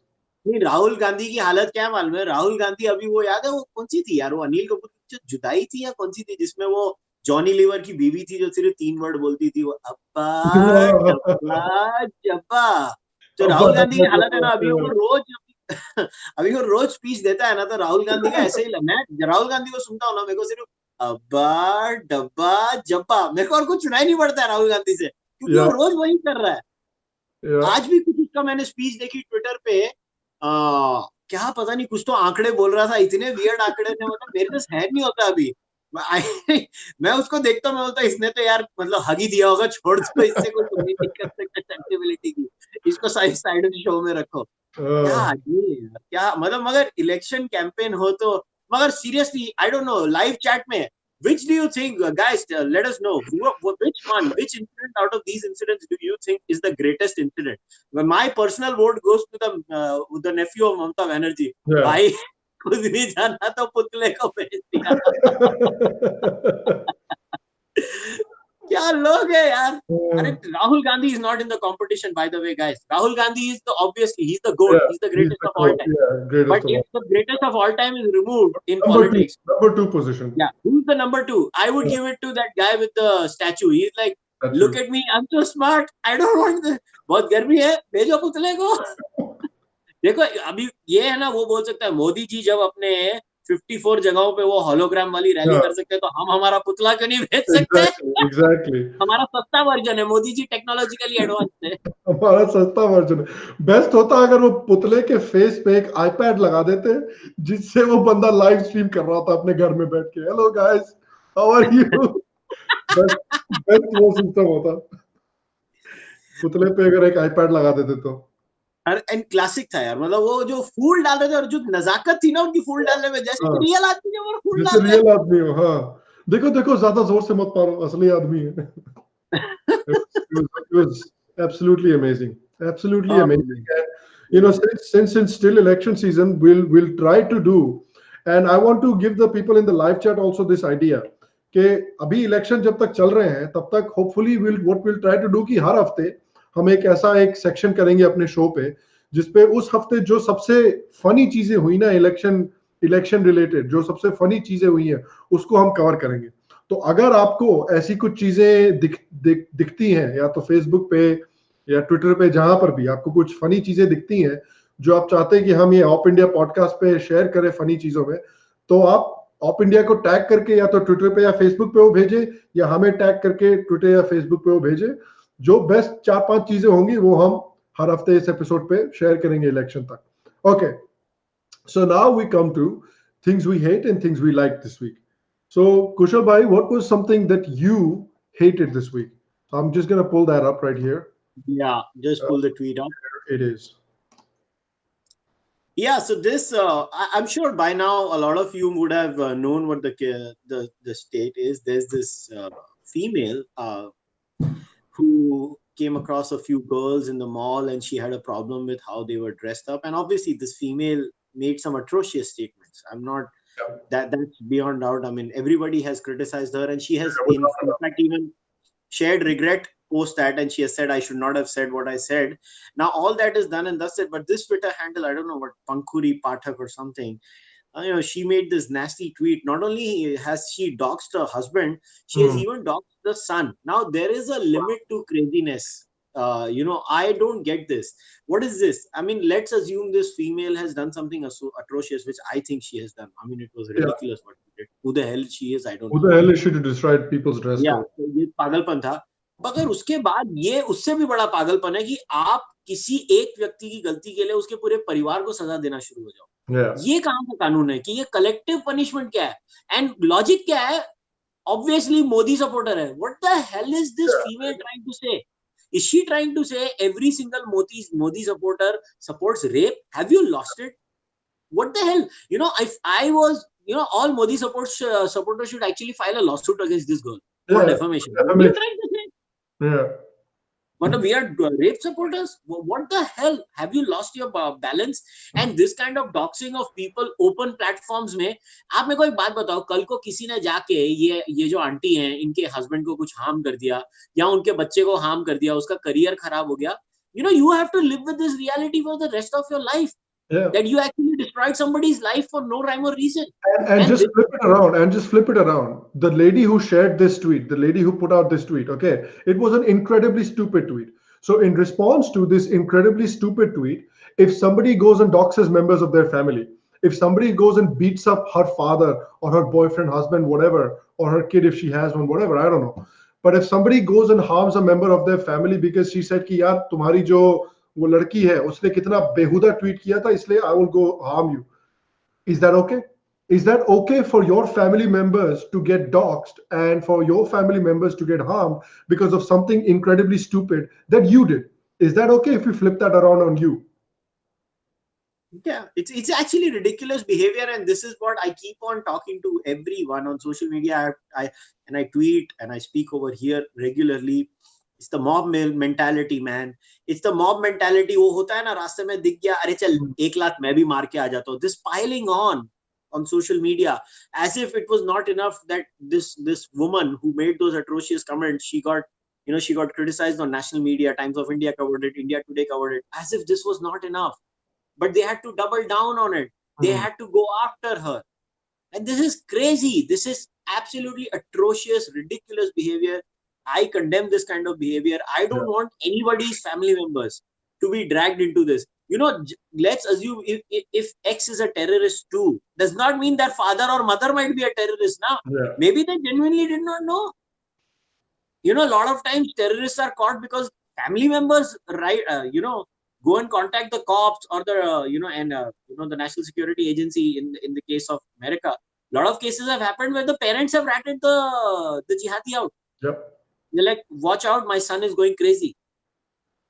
नहीं, राहुल गांधी की हालत क्या है मालूम है, राहुल गांधी अभी, वो याद है वो कौन सी थी यार, वो अनिल कपूर की जो जुदाई थी या कौन सी थी, जिसमें वो जॉनी लीवर की बीवी थी जो सिर्फ 3 वर्ड बोलती थी, वो अब्बा डब्बा जब्बा। तो राहुल गांधी की हालत है ना अभी, वो रोज अभी वो रोज स्पीच देता है ना, तो राहुल गांधी का ऐसे ही, मैं राहुल गांधी को सुनता हूँ ना, मेरे को सिर्फ अब्बा डब्बा जब्बा, मेरे को और कुछ सुनाई नहीं पड़ता है राहुल गांधी से, क्योंकि वो Yeah, रोज वही कर रहा है। yeah. आज भी कुछ उसका मैंने स्पीच देखी ट्विटर पे, क्या पता नहीं, कुछ तो आंकड़े बोल रहा था, इतने वियर्ड आंकड़े थे, मतलब मेरे पास है नहीं होता अभी। मैं उसको देखता हूँ, मैं बोलता इसने तो यार मतलब हग ही दिया होगा, छोड़ दो, इससे कोई उम्मीद नहीं कर सकता सेंसिबिलिटी की, इसको साइड शो में रखो। क्या Uh, आदमी है यार, क्या मतलब, मगर इलेक्शन कैंपेन हो तो, मगर seriously I don't know, live chat में which do you think, guys, let us know, which incident out of these incidents do you think is the greatest incident? Well, my personal vote goes to the nephew of Mamta Banerjee. yeah. भाई कुछ नहीं जाना तो पुतले को भेज दिया। क्या लोग है यार। अरे Rahul Gandhi is not in the competition, by the way, guys. Rahul Gandhi is obviously he's the GOAT, Yeah, he's the he's greatest the of all goat. time. Yeah, greatest But of if all. the greatest of all time is removed in Number two, politics, number two position. yeah, who's the number 2? I would Yeah, give it to that guy with the statue. He's like, that's look true. at me, I'm so smart. I don't want this. बहुत गर्मी है, भेजो पुतले को। देखो अभी ये है ना, वो बोल सकता है मोदी जी जब अपने 54 जगहों पे वो होलोग्राम वाली रैली हाँ, कर सकते हैं, तो हम हमारा पुतला क्यों नहीं भेज सकते? Exactly exactly. हमारा सस्ता वर्जन है, मोदी जी टेक्नोलॉजिकली एडवांस है। हमारा सस्ता वर्जन है। बेस्ट होता अगर वो पुतले के फेस पे एक आईपैड लगा देते, जिससे वो बंदा लाइव स्ट्रीम कर रहा था अपने घर में बैठ के, hello guys, how are you. Best, best वो सिस्टम होता, पुतले पे अगर एक आईपैड लगा देते तो। हर एंड क्लासिक था यार, मतलब वो जो फूल डाल रहे थे और जो नजाकत थी ना उनकी फूल डालने में, जैसे हाँ, रियल आदमी जब वो फूल जैसे डाल रहे रियल आदमी हो। हाँ, देखो देखो, ज्यादा जोर से मत मारो, असली आदमी है। It was absolutely amazing. Absolutely amazing. And, you know, since it's still election season, we'll try to do. And I want to give the people in the live chat also this idea कि अभी election जब तक चल रहे हैं तब तक hopefully will try to do कि हर हफ्ते हम एक ऐसा एक सेक्शन करेंगे अपने शो पे जिसपे उस हफ्ते जो सबसे फनी चीजें हुई ना इलेक्शन इलेक्शन रिलेटेड, जो सबसे फनी चीजें हुई हैं उसको हम कवर करेंगे। तो अगर आपको ऐसी कुछ चीजें दिखती हैं या तो फेसबुक पे या ट्विटर पे, जहां पर भी आपको कुछ फनी चीजें दिखती हैं जो आप चाहते हैं कि हम ये ऑप इंडिया पॉडकास्ट पे शेयर करें फनी चीजों में, तो आप ऑप इंडिया को टैग करके या तो ट्विटर पे या फेसबुक पे वो भेजे, या हमें टैग करके ट्विटर या फेसबुक पे वो भेजे। जो बेस्ट 4-5 चीजें होंगी वो हम हर हफ्ते इस एपिसोड पे शेयर करेंगे इलेक्शन तक। Okay, so now we come to things we hate and things we like this week. So, Kushal bhai, what was something that you hated this week? I'm just gonna pull that up right here. Yeah, just pull the tweet up. It is. Yeah, so this I'm sure by now a lot of you would have known what the state is. There's this female who came across a few girls in the mall, and she had a problem with how they were dressed up. And obviously, this female made some atrocious statements. I'm not Yeah. that's beyond doubt. I mean, everybody has criticized her, and she has Yeah, in fact even shared regret post that, and she has said I should not have said what I said. Now all that is done and dusted, but this Twitter handle, I don't know what, Pankuri Pathak or something, she made this nasty tweet. Not only has she doxed her husband, she has Hmm. even doxed the son. Now there is a limit to craziness. I don't get this. What is this? I mean, let's assume this female has done something atrocious, which I think she has done. I mean, it was Yeah. ridiculous what she did. Who the hell she is, I don't Who know. the hell is she to decide people's dress या code? तो ये पागलपन था। मगर उसके बाद ये उससे भी बड़ा पागलपन है कि आप किसी एक व्यक्ति की गलती के लिए उसके पूरे परिवार को सजा देना शुरू हो जाओ। Yeah. ये कहाँ का कानून है कि ये कलेक्टिव पनिशमेंट क्या है? एंड लॉजिक क्या है? ऑब्वियसली मोदी सपोर्टर है। What the hell is this female trying to say? Is she trying to say every single Modi supporter supports rape? Have you lost it? What the hell? If I was, all Modi supporters should actually file a lawsuit against this girl for Yeah. defamation. What are you Defamation. trying to say? Yeah. But we are rape supporters? What the hell? Have you lost your balance? And this kind of doxing of people open platforms में, आप मेरे को एक बात बताओ, कल को किसी ने जाके ये जो आंटी हैं इनके हस्बैंड को कुछ हार्म कर दिया या उनके बच्चे को हार्म कर दिया, उसका करियर खराब हो गया, you have to live with this reality for the rest of your life, Yeah. that you actually destroyed somebody's life for no rhyme or reason. And And just this, flip it around and just flip it around. The lady who shared this tweet, the lady who put out this tweet, okay, it was an incredibly stupid tweet. So, in response to this incredibly stupid tweet, if somebody goes and doxes members of their family, if somebody goes and beats up her father or her boyfriend, husband, whatever, or her kid if she has one, whatever, I don't know. But if somebody goes and harms a member of their family because she said कि यार तुम्हारी जो वो लड़की है उसने कितना बेहुदा ट्वीट किया था इसलिए I will go harm you. Is that okay? Is that okay for your family members to get doxxed and for your family members to get harmed because of something incredibly stupid that you did? Is that okay if we flip that around on you? yeah, it's actually ridiculous behavior, and this is what I keep on talking to everyone on social media. I tweet and I speak over here regularly. It's the mob mentality, man. It's the mob mentality. वो होता है ना, रास्ते में दिख गया, अरे चल 1 लाख मैं भी मार के आ जाता हूँ. This piling on social media, as if it was not enough that this woman who made those atrocious comments, she got criticized on national media. Times of India covered it, India Today covered it, as if this was not enough. But they had to double down on it. They Hmm. had to go after her. And this is crazy. This is absolutely atrocious, ridiculous behavior. I condemn this kind of behavior. I Yeah. don't want anybody's family members to be dragged into this. let's assume if X is a terrorist too, does not mean that father or mother might be a terrorist now. Yeah. Maybe they genuinely did not know. A lot of times terrorists are caught because family members, right, go and contact the cops or the, the National Security Agency in the case of America. A lot of cases have happened where the parents have ratted the jihadi out. Yep. They're like, watch out, my son is going crazy.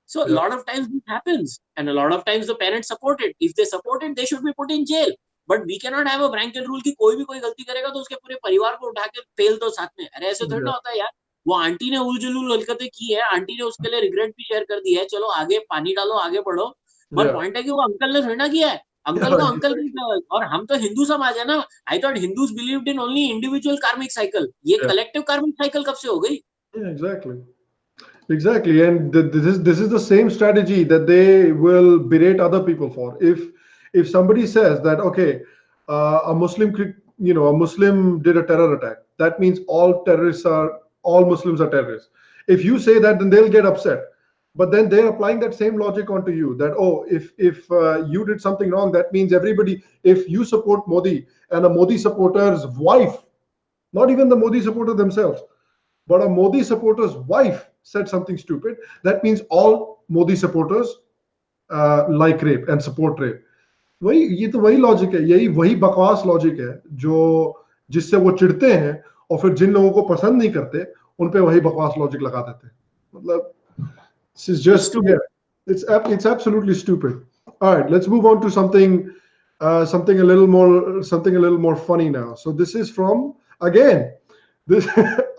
So a Yep. lot of times this happens, and a lot of times the parents support it. If they support it, they should be put in jail. But we cannot have a blanket rule कि कोई भी कोई गलती करेगा तो उसके पूरे परिवार को उठा के फेल दो साथ में. अरे ऐसे थोड़ी ना Yeah. होता है यार. वो आंटी ने उलझुल हरकतें की है, आंटी ने उसके लिए रिग्रेट भी शेयर कर दिया है. चलो आगे पानी डालो, आगे बढ़ो. पर Yeah. पॉइंट है कि वो अंकल ने थोड़ी ना किया है. अंकल को अंकल की, और हम तो हिंदू समाज है ना. I thought Hindus believed in only individual कार्मिक साइकिल. ये Yeah. कलेक्टिव कार्मिक साइकिल कब से हो गई? Yeah, exactly. Exactly, and this is the same strategy that they will berate other people for. If somebody says that, okay, a Muslim, a Muslim did a terror attack, that means all Muslims are terrorists. If you say that, then they'll get upset. But then they're applying that same logic onto you. That, oh, if you did something wrong, that means everybody. If you support Modi and a Modi supporter's wife, not even the Modi supporter themselves, but a Modi supporter's wife said something stupid, that means all Modi supporters like rape and support rape. वही ये तो वही logic है, यही वही बकवास logic है जो जिससे वो चिढ़ते हैं और फिर जिन लोगों को पसंद नहीं करते उन पे वही बकवास लॉजिक लगा देते हैं. मतलब this is just, yeah, it's absolutely stupid. All right, let's move on to something a little more funny now. So this is from, again, this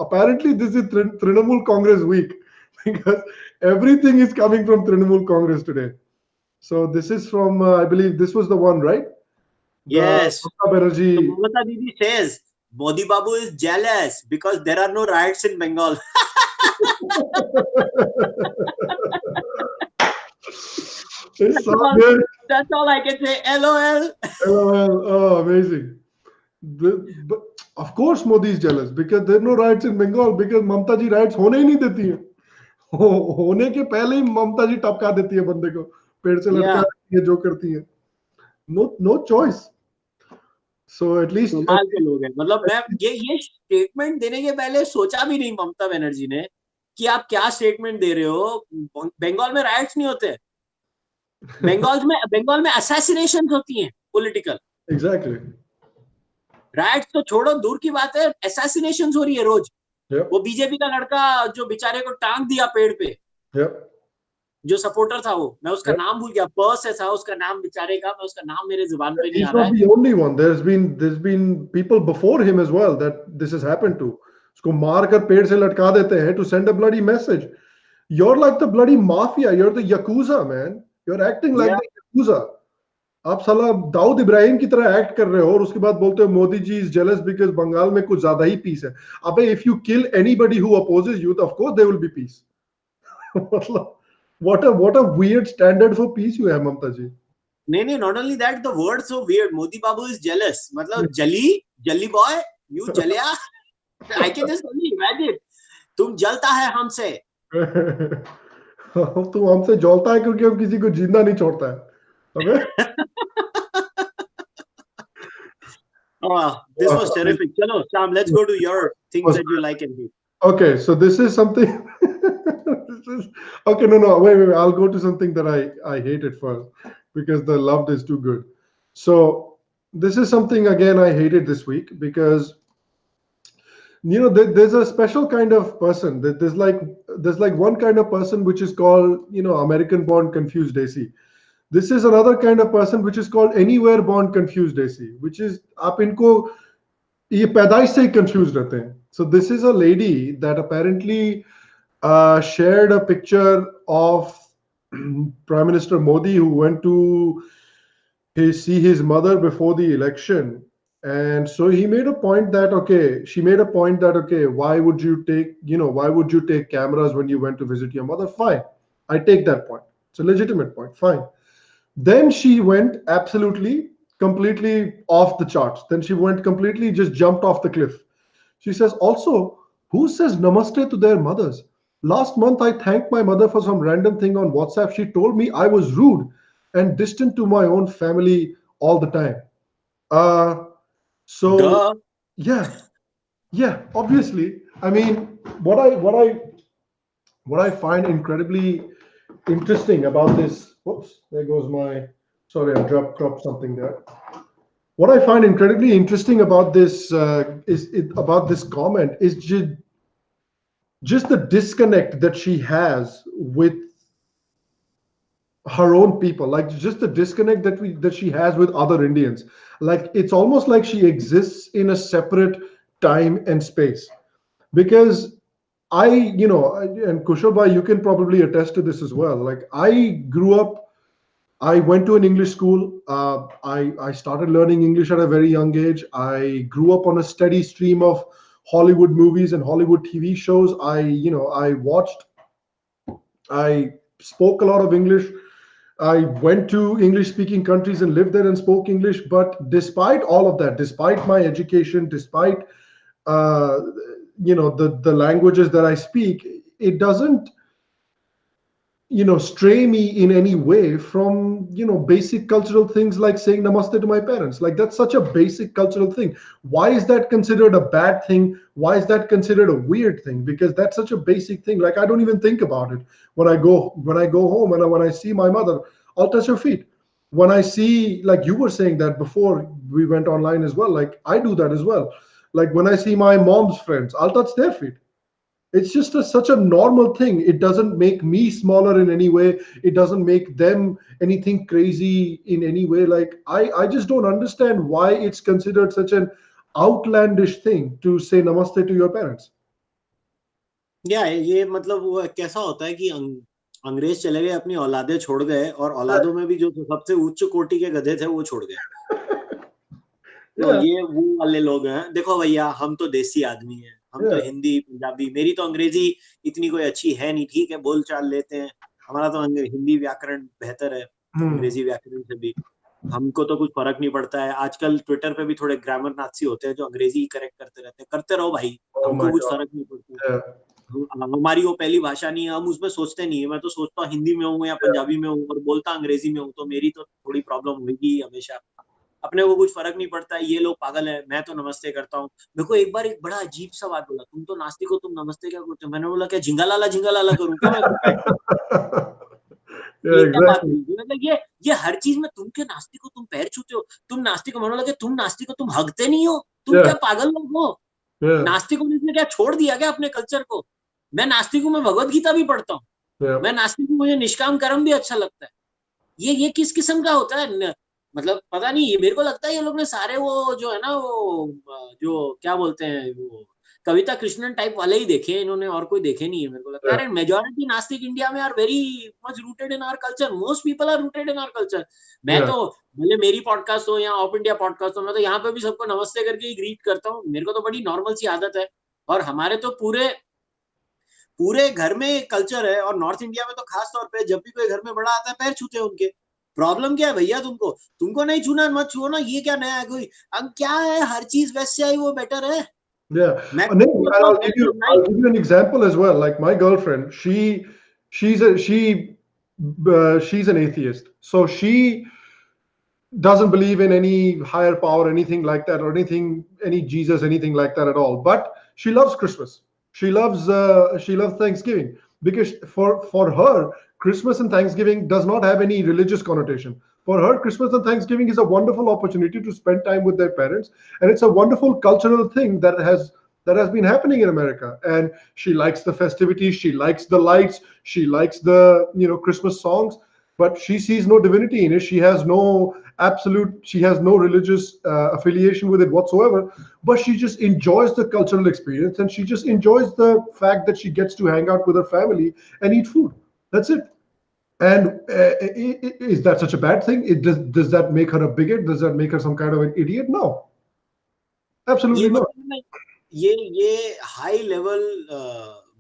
apparently this is Trinamool Congress week because everything is coming from Trinamool Congress today. So this is from, I believe this was the one, right? Yes. Mamata So Banerjee. Mamata Didi says, Modi Babu is jealous because there are no riots in Bengal. It's so good. That's all I can say. LOL. LOL. Oh, amazing. But of course Modi is jealous because there are no riots in Bengal because Mamta ji riots होने ही नहीं देती है. होने के पहले ही ममता जी टपका देती है बंदे को, पेड़ से लटका देती है, जो करती है. No choice. So at least कमाल के लोग हैं. मतलब मैं ये स्टेटमेंट देने के पहले सोचा भी नहीं ममता बनर्जी ने कि आप क्या स्टेटमेंट दे रहे हो. बंगाल में राइट्स नहीं होते. बंगाल में असैसिनेशन होती हैं पॉलिटिकल. एग्जैक्टली. राइट्स तो छोड़ो, दूर की बात है, असैसिनेशन हो रही है रोज. वो बीजेपी का लड़का जो बेचारे को टांग दिया पेड़ पे, जो सपोर्टर था, वो मैं उसका नाम भूल गया, प से था उसका नाम बेचारे का, मैं उसका नाम मेरे जुबान पे नहीं आ रहा है. He's not the only one. There's been people before him as well that this has happened to. उसको मार कर पेड़ से लटका देते हैं to send a bloody message. You're like the bloody mafia. You're the yakuza, man. You're acting like the yakuza. आप साला दाऊद इब्राहिम की तरह एक्ट कर रहे हो और उसके बाद बोलते हो Modi ji is jealous because Bengal में कुछ ज्यादा ही पीस है. अबे if you kill anybody who opposes you, of course there will be peace. मतलब what a weird standard for peace you have, Mamta ji. नहीं, not only that, the word so weird. Modi Babu is jealous. मतलब जली boy, you Jallian. I can just only imagine. तुम जलता है हमसे. तू हमसे जलता है क्योंकि हम किसी को जिंदा नहीं छोड़ता है. Oh, this was terrific. Chalo, Sham, let's go to your things that you like and hate. Okay, so this is something. Okay, no, wait. I'll go to something that I hated first because the loved is too good. So this is something again I hated this week because there's a special kind of person. There's like one kind of person which is called American born confused AC. This is another kind of person which is called anywhere born confused AC, which is आप इनको ये पैदाइश से ही confused रहते हैं. So this is a lady that apparently shared a picture of Prime Minister Modi who went to see his mother before the election. And so she made a point that, okay, why would you take cameras when you went to visit your mother? Fine. I take that point. It's a legitimate point. Fine. Then she went absolutely, completely off the charts. Then she went completely, just jumped off the cliff. She says, also, who says namaste to their mothers? Last month, I thanked my mother for some random thing on WhatsApp. She told me I was rude. and distant to my own family all the time. Uh, so Duh. yeah, yeah, obviously. I mean, what I what I what I find incredibly interesting about this. Whoops, there goes my. Sorry, I dropped something there. What I find incredibly interesting about this about this comment is just the disconnect that she has with her own people, like just the disconnect that she has with other Indians. Like it's almost like she exists in a separate time and space. Because and Kushal bhai, you can probably attest to this as well. Like I grew up, I went to an English school. I started learning English at a very young age. I grew up on a steady stream of Hollywood movies and Hollywood TV shows. I watched, I spoke a lot of English. I went to English speaking countries and lived there and spoke English. But despite all of that, despite my education, despite uh, the languages that I speak, it doesn't stray me in any way from basic cultural things like saying namaste to my parents. Like that's such a basic cultural thing. Why is that considered a bad thing? Why is that considered a weird thing? Because that's such a basic thing. Like I don't even think about it when I go home, and when I see my mother, I'll touch her feet. When I see, like you were saying that before we went online as well, like I do that as well. Like when I see my mom's friends, I'll touch their feet. It's just such a normal thing. It doesn't make me smaller in any way. It doesn't make them anything crazy in any way. Like I just don't understand why it's considered such an outlandish thing to say namaste to your parents. या ये मतलब वो कैसा होता है कि अंग्रेज चले गए, अपनी औलादे छोड़ गए, और औलादों में भी जो सबसे उच्च कोटि के गधे थे वो छोड़ गए। तो Yeah, ये वो वाले लोग हैं। देखो भैया, हम तो देसी आदमी हैं, हम तो yeah. हिंदी पंजाबी, मेरी तो अंग्रेजी इतनी कोई अच्छी है नहीं, ठीक है, बोल चाल लेते हैं, हमारा तो हिंदी व्याकरण बेहतर है Hmm. अंग्रेजी व्याकरण से भी। हमको तो कुछ फर्क नहीं पड़ता है। आजकल ट्विटर पे भी थोड़े ग्रामर नाथसी होते हैं जो अंग्रेजी करेक्ट करते रहते हैं, करते रहो भाई, Oh हमको my कुछ God. फर्क नहीं पड़ता। Yeah, हमारी वो पहली भाषा नहीं है, हम उसमें सोचते नहीं है। मैं तो सोचता हूँ हिंदी में हूँ या yeah, पंजाबी में हूँ और बोलता अंग्रेजी में हूँ, तो मेरी तो थोड़ी प्रॉब्लम होगी हमेशा। अपने को कुछ फर्क नहीं पड़ता है, ये लोग पागल है, मैं तो नमस्ते करता हूँ। मेरे को एक बार एक बड़ा अजीब सा बात बोला, तुम तो नास्तिक हो, तुम नमस्ते क्या करते हो? मैंने बोला क्या झिंगा लाला करूँ क्या मैं बैठ के? yeah. ये क्या बात Exactly. हुई? मतलब ये हर चीज में तुम क्या नास्तिक हो, तुम पैर छूते हो, तुम नास्तिक हो। मैंने बोला कि तुम नास्तिक हो, तुम हगते नहीं हो, तुम Yeah, क्या पागल लोग हो? yeah, नास्तिक होने से क्या छोड़ दिया क्या अपने कल्चर को? मैं नास्तिक हूँ, मैं भगवत गीता भी पढ़ता हूँ। yeah. मैं नास्तिक हूँ, मुझे निष्काम कर्म भी अच्छा लगता है। ये किस किस्म का होता है? मतलब पता नहीं, ये मेरे को लगता है ये लोग ने सारे वो जो है ना वो जो क्या बोलते हैं वो कविता कृष्णन टाइप वाले ही देखे हैं इन्होंने, और कोई देखे नहीं है मेरे को लगता है। Yeah. अरे मेजॉरिटी नास्तिक इंडिया में are very much rooted in our culture, most people are rooted in our culture. मैं Yeah. तो भले मेरी पॉडकास्ट हो या ऑप इंडिया पॉडकास्ट हो, मैं तो यहाँ पे भी सबको नमस्ते करके ही ग्रीट करता हूँ। मेरे को तो बड़ी नॉर्मल सी आदत है। और हमारे तो पूरे पूरे घर में कल्चर है, और नॉर्थ इंडिया में तो खास तौर पे जब भी कोई घर में बड़ा आता है पैर छूते हैं उनके। प्रॉब्लम क्या है भैया? तुमको तुमको नहीं छूना मत छुओ ना, ये क्या नया है कोई? अब क्या है, हर चीज वैसे आई वो बेटर है। Yeah. मैं And then, बोलता and हूँ I'll give west you is I'll nice. give you an example as well. Like my girlfriend, she's an atheist. So she doesn't believe in any higher power, anything like that, or any Jesus, anything like that at all. But she loves Christmas. She loves Thanksgiving, because for her, Christmas and Thanksgiving does not have any religious connotation. For her, Christmas and Thanksgiving is a wonderful opportunity to spend time with their parents, and it's a wonderful cultural thing that has been happening in America. And she likes the festivities, she likes the lights, she likes the Christmas songs, but she sees no divinity in it. She has no religious affiliation with it whatsoever. But she just enjoys the cultural experience, and she just enjoys the fact that she gets to hang out with her family and eat food. That's it. And is that such a bad thing? Does that make her a bigot? Does that make her some kind of an idiot? No, ये absolutely not. मतलब ना, ये high level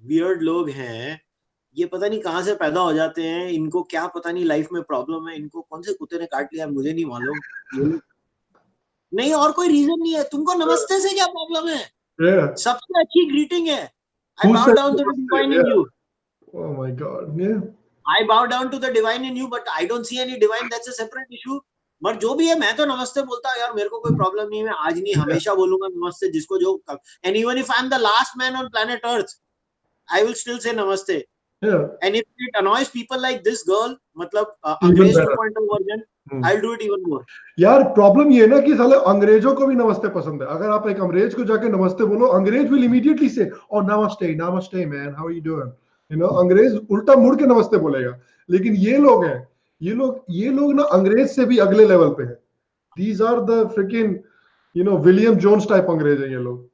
weird लोग हैं। ये पता नहीं कहाँ से पैदा हो जाते हैं, इनको क्या पता नहीं लाइफ में प्रॉब्लम है, इनको कौन से कुत्ते ने काट लिया मुझे नहीं मालूम। ये लोग नहीं, और कोई रीजन नहीं है। तुमको नमस्ते से क्या प्रॉब्लम है? Yeah. सबसे अच्छी ग्रीटिंग है, I Who bow said down to the namaste? Divine in Yeah. You. Oh my God. Yeah. I bow down to the divine in you, but I don't see any divine. That's a separate issue. But जो भी है मैं तो नमस्ते बोलता हूँ यार, मेरे को कोई प्रॉब्लम नहीं है, मैं आज नहीं हमेशा बोलूंगा नमस्ते जिसको जो, and even if I'm the last man on planet Earth, I will still say namaste. Yeah. And if it annoys people like this girl, मतलब Even अंग्रेज better. 2.0 version, I'll do it even more. यार problem ये है ना कि साले अंग्रेजों को भी नमस्ते पसंद है. अगर आप एक अंग्रेज को जाके नमस्ते बोलो, अंग्रेज will immediately say, oh namaste, namaste man, how are you doing? You know, अंग्रेज उल्टा मुड़ के नमस्ते बोलेगा. लेकिन ये लोग हैं, ये लोग ना अंग्रेज से भी अगले लेवल पे हैं. These are the freaking, you know, William Jones type अंग्रेज हैं ये लोग.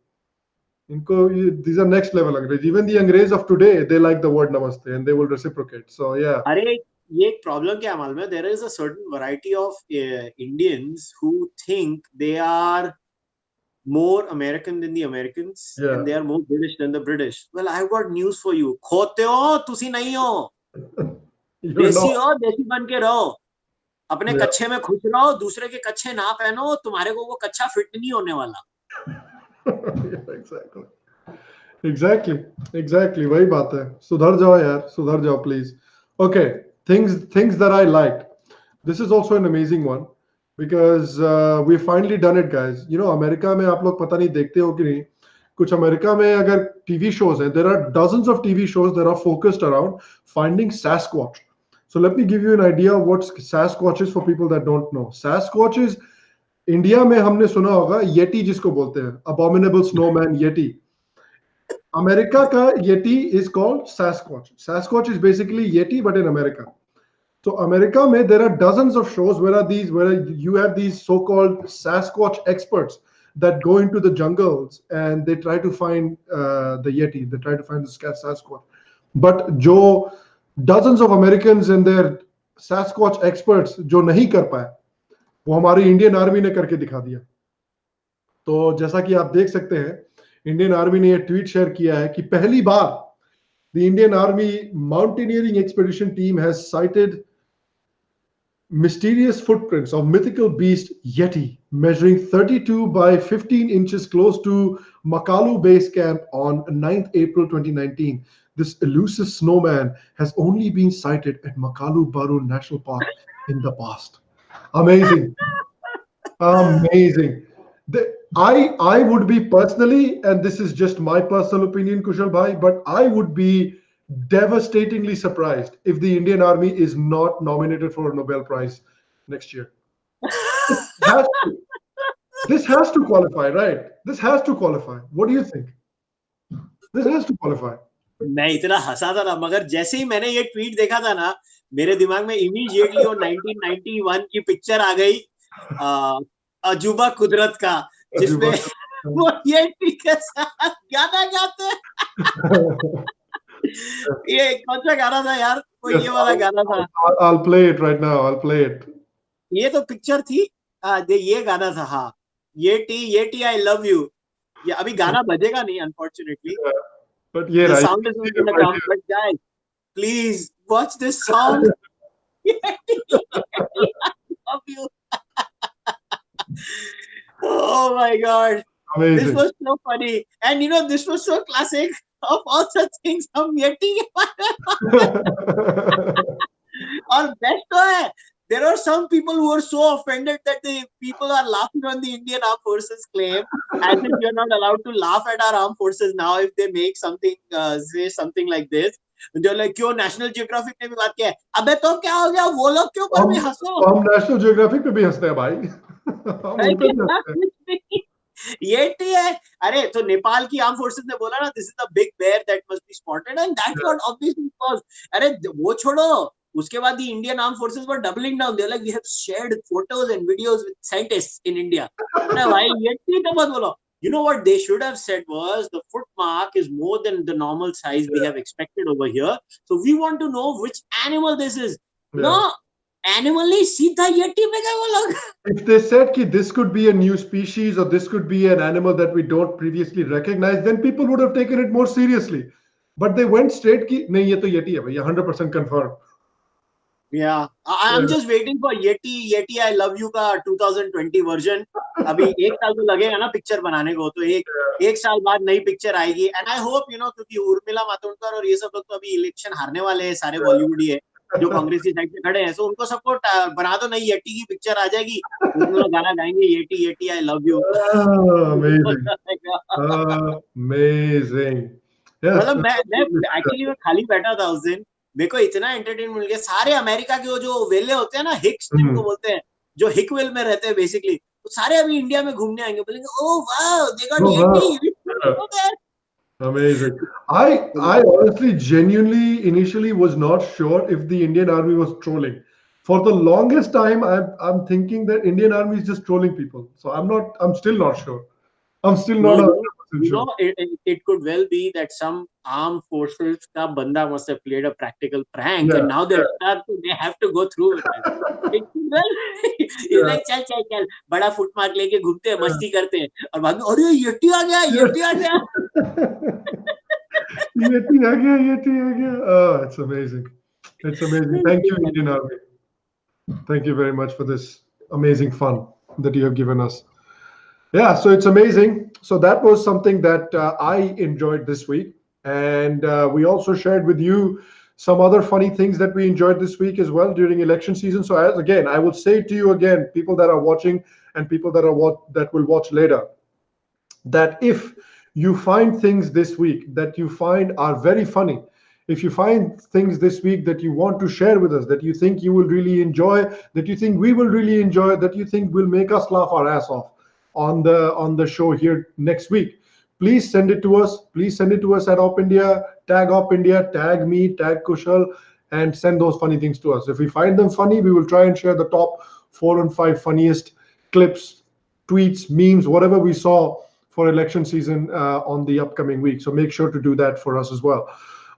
इनको these are next level अंग्रेज. Even the अंग्रेज of today, they like the word namaste and they will reciprocate. So yeah. अरे ये एक प्रॉब्लम क्या है मालूम है? There is a certain variety of Indians who think they are more American than the Americans, Yeah. and they are more British than the British. Well, I've got news for you. खोते हो, तुसी नहीं हो. देसी हो, देसी बन के रहो. अपने Yeah. कच्छे में खुश रहो, दूसरे के कच्छे ना पहनो, तुम्हारे को वो कच्छा फिट नहीं होने वाला. Exactly. वही बात है. सुधर जाओ यार, सुधर जाओ please. Okay, things that I liked. This is also an amazing one because we finally done it, guys. You know, America में आप लोग पता नहीं देखते हो कि नहीं. कुछ अमेरिका में अगर टीवी shows हैं, there are dozens of TV shows that are focused around finding Sasquatch. So let me give you an idea of what Sasquatch is for people that don't know. Sasquatch is, India में हमने सुना होगा Yeti जिसको बोलते हैं, abominable snowman yeti. America का Yeti is called Sasquatch. Sasquatch is basically yeti but in America. So America में there are dozens of shows where you have these so-called Sasquatch experts that go into the jungles and they try to find the yeti. They try to find the Sasquatch. But जो dozens of Americans and their Sasquatch experts जो नहीं कर पाए, वो हमारी Indian army ने करके दिखा दिया. तो जैसा कि आप देख सकते हैं, इंडियन आर्मी ने ये ट्वीट शेयर किया है कि पहली बार the Indian army mountaineering expedition team has sighted mysterious footprints of mythical beast Yeti measuring 32 by 15 inches close to Makalu base camp on 9th April 2019. This elusive snowman has only been sighted at Makalu Baru National Park in the past. Amazing. Amazing. I would be personally, and this is just my personal opinion, Kushal bhai, but I would be devastatingly surprised if the Indian Army is not nominated for a Nobel Prize next year. This has to qualify, right? This has to qualify. What do you think? This has to qualify. मैं इतना हंसा था ना, मगर जैसे ही मैंने ये tweet देखा था ना, मेरे दिमाग में इमीडिएटली वो 1991 की पिक्चर आ गई, अजूबा कुदरत का, जिसमें वो ये के साथ गाना गाते हैं. ये कौन सा गाना था यार? वो ये वाला गाना था. I'll play it right now. I'll play it. ये तो पिक्चर थी, ये गाना था. हाँ, ये आई लव यू. ये अभी गाना बजेगा नहीं unfortunately, but yeah, the sound is not going to come. But guys, please watch this song. I love you. Oh my god. Amazing. This was so funny. And you know, this was so classic. Of all such things, हम Yeti के बारे में. और best तो है, there are some people who are so offended that the people are laughing on the Indian Armed Forces claim, as if you're not allowed to laugh at our armed forces now if they make something, say something like this. They're like, क्यों National Geographic ने भी बात किया है? अबे तो क्या हो गया? वो लोग क्यों पर भी हंसो? हम National Geographic पे भी हंसते हैं भाई. Yeti है. अरे तो नेपाल की आर्म फोर्सेस ने बोला ना, this is the big bear that must be spotted, and that's what obviously was. अरे वो छोड़ो, उसके बाद the Indian armed forces were doubling down. They're like, we have shared photos and videos with scientists in India. अरे भाई Yeti तो मत बोलो. You know what they should have said was, the foot mark is more than the normal size we have expected over here. So we want to know which animal this is. No. Animally सीधा Yeti में गए वो लोग. If they said कि this could be a new species or this could be an animal that we don't previously recognize, then people would have taken it more seriously. But they went straight कि नहीं ये तो Yeti है भाई, 100% confirmed. Yeah, I'm just waiting for Yeti I love you का 2020 version. अभी एक साल तो लगेगा ना पिक्चर बनाने को, तो एक साल बाद नई पिक्चर आएगी. And I hope, you know, क्योंकि उर्मिला मातोंडकर और ये सब लोग तो अभी इलेक्शन हारने वाले हैं, सारे बॉलीवुड ही है. जो कांग्रेस की साइड पे खड़े हैं, सो उनको सपोर्ट बना दो, नई येटी की पिक्चर आ जाएगी, उसमें वो गाना गाएंगे, Yeti Yeti I love you. Amazing. Amazing. Yes, मतलब let's मैं absolutely see that. एक्चुअली मैं खाली बैठा था उस दिन, मेरे को इतना एंटरटेनमेंट मिल गया। सारे अमेरिका के वो जो वेले होते हैं ना, हिक्स जिनको Hmm. बोलते हैं, जो हिकवेल में रहते हैं बेसिकली, तो सारे अभी इंडिया में घूमने आएंगे, बोलेंगे oh wow they got Oh, wow. Yeti. Yeah. Amazing. I honestly, genuinely, initially was not sure if the Indian Army was trolling. For the longest time, I'm thinking that Indian Army is just trolling people. So I'm not. I'm still not sure. I'm still No, not 100% sure. it could well be that some armed forces ka banda must have played a practical prank, Yeah. and now they're stuck. They have to go through with it. It could well, it's Yeah. like चल चल चल बड़ा foot mark लेके घूमते हैं, Yeah. मस्ती करते हैं, और बाद में अरे येटी आ गया, Yes. येटी आ गया। Yeti aa gaya, Yeti aa gaya. Oh, it's amazing. It's amazing. Thank you, Indian Army. Thank you very much for this amazing fun that you have given us. Yeah, so it's amazing. So that was something that I enjoyed this week. And we also shared with you some other funny things that we enjoyed this week as well during election season. So as, again, I would say to you again, people that are watching and people that will watch later, that if you find things this week that you find are very funny, if you find things this week that you want to share with us, that you think you will really enjoy, that you think we will really enjoy, that you think will make us laugh our ass off on the show here next week, please send it to us. Please send it to us at OpIndia, tag OpIndia, tag me, tag Kushal, and send those funny things to us. If we find them funny, we will try and share the top 4 and 5 funniest clips, tweets, memes, whatever we saw for election season on the upcoming week. So make sure to do that for us as well.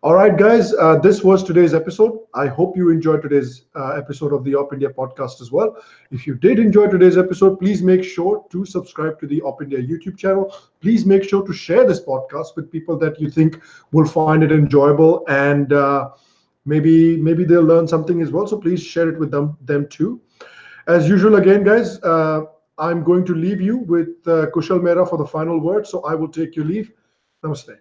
All right, guys, this was today's episode. I hope you enjoyed today's episode of the Op India podcast as well. If you did enjoy today's episode, please make sure to subscribe to the Op India YouTube channel. Please make sure to share this podcast with people that you think will find it enjoyable, and maybe they'll learn something as well. So please share it with them too. As usual, again, guys, I'm going to leave you with Kushal Mehra for the final word. So I will take your leave. Namaste.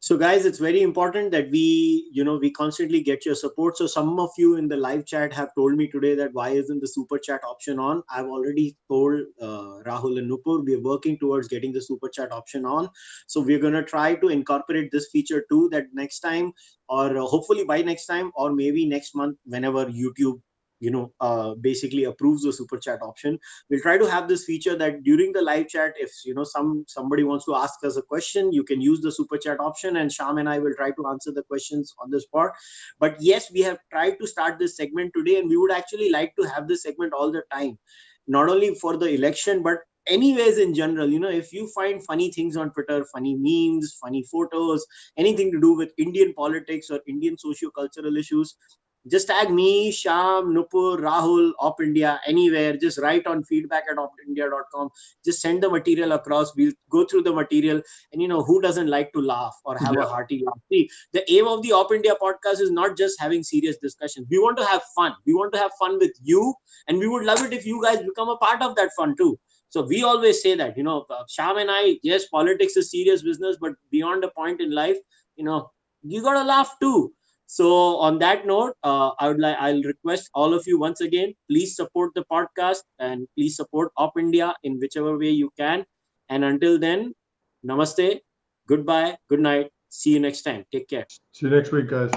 So guys, it's very important that we constantly get your support. So some of you in the live chat have told me today that why isn't the super chat option on? I've already told Rahul and Nupur, we're working towards getting the super chat option on. So we're going to try to incorporate this feature too, that next time, or hopefully by next time, or maybe next month, whenever YouTube basically approves the super chat option, we'll try to have this feature that during the live chat, if somebody wants to ask us a question, you can use the super chat option, and Sham and I will try to answer the questions on the spot. But yes, we have tried to start this segment today, and we would actually like to have this segment all the time, not only for the election but anyways in general. If you find funny things on Twitter, funny memes, funny photos, anything to do with Indian politics or Indian socio-cultural issues, just tag me, Sham, Nupur, Rahul, OpIndia, anywhere. Just write on feedback@opindia.com. Just send the material across. We'll go through the material. And who doesn't like to laugh or have a Yeah. hearty laugh? See, the aim of the OpIndia podcast is not just having serious discussions. We want to have fun. We want to have fun with you. And we would love it if you guys become a part of that fun too. So we always say that, Sham and I, yes, politics is serious business, but beyond a point in life, you got to laugh too. So on that note, I'll request all of you once again, please support the podcast and please support OpIndia in whichever way you can. And until then, namaste, goodbye, good night. See you next time. Take care. See you next week, guys.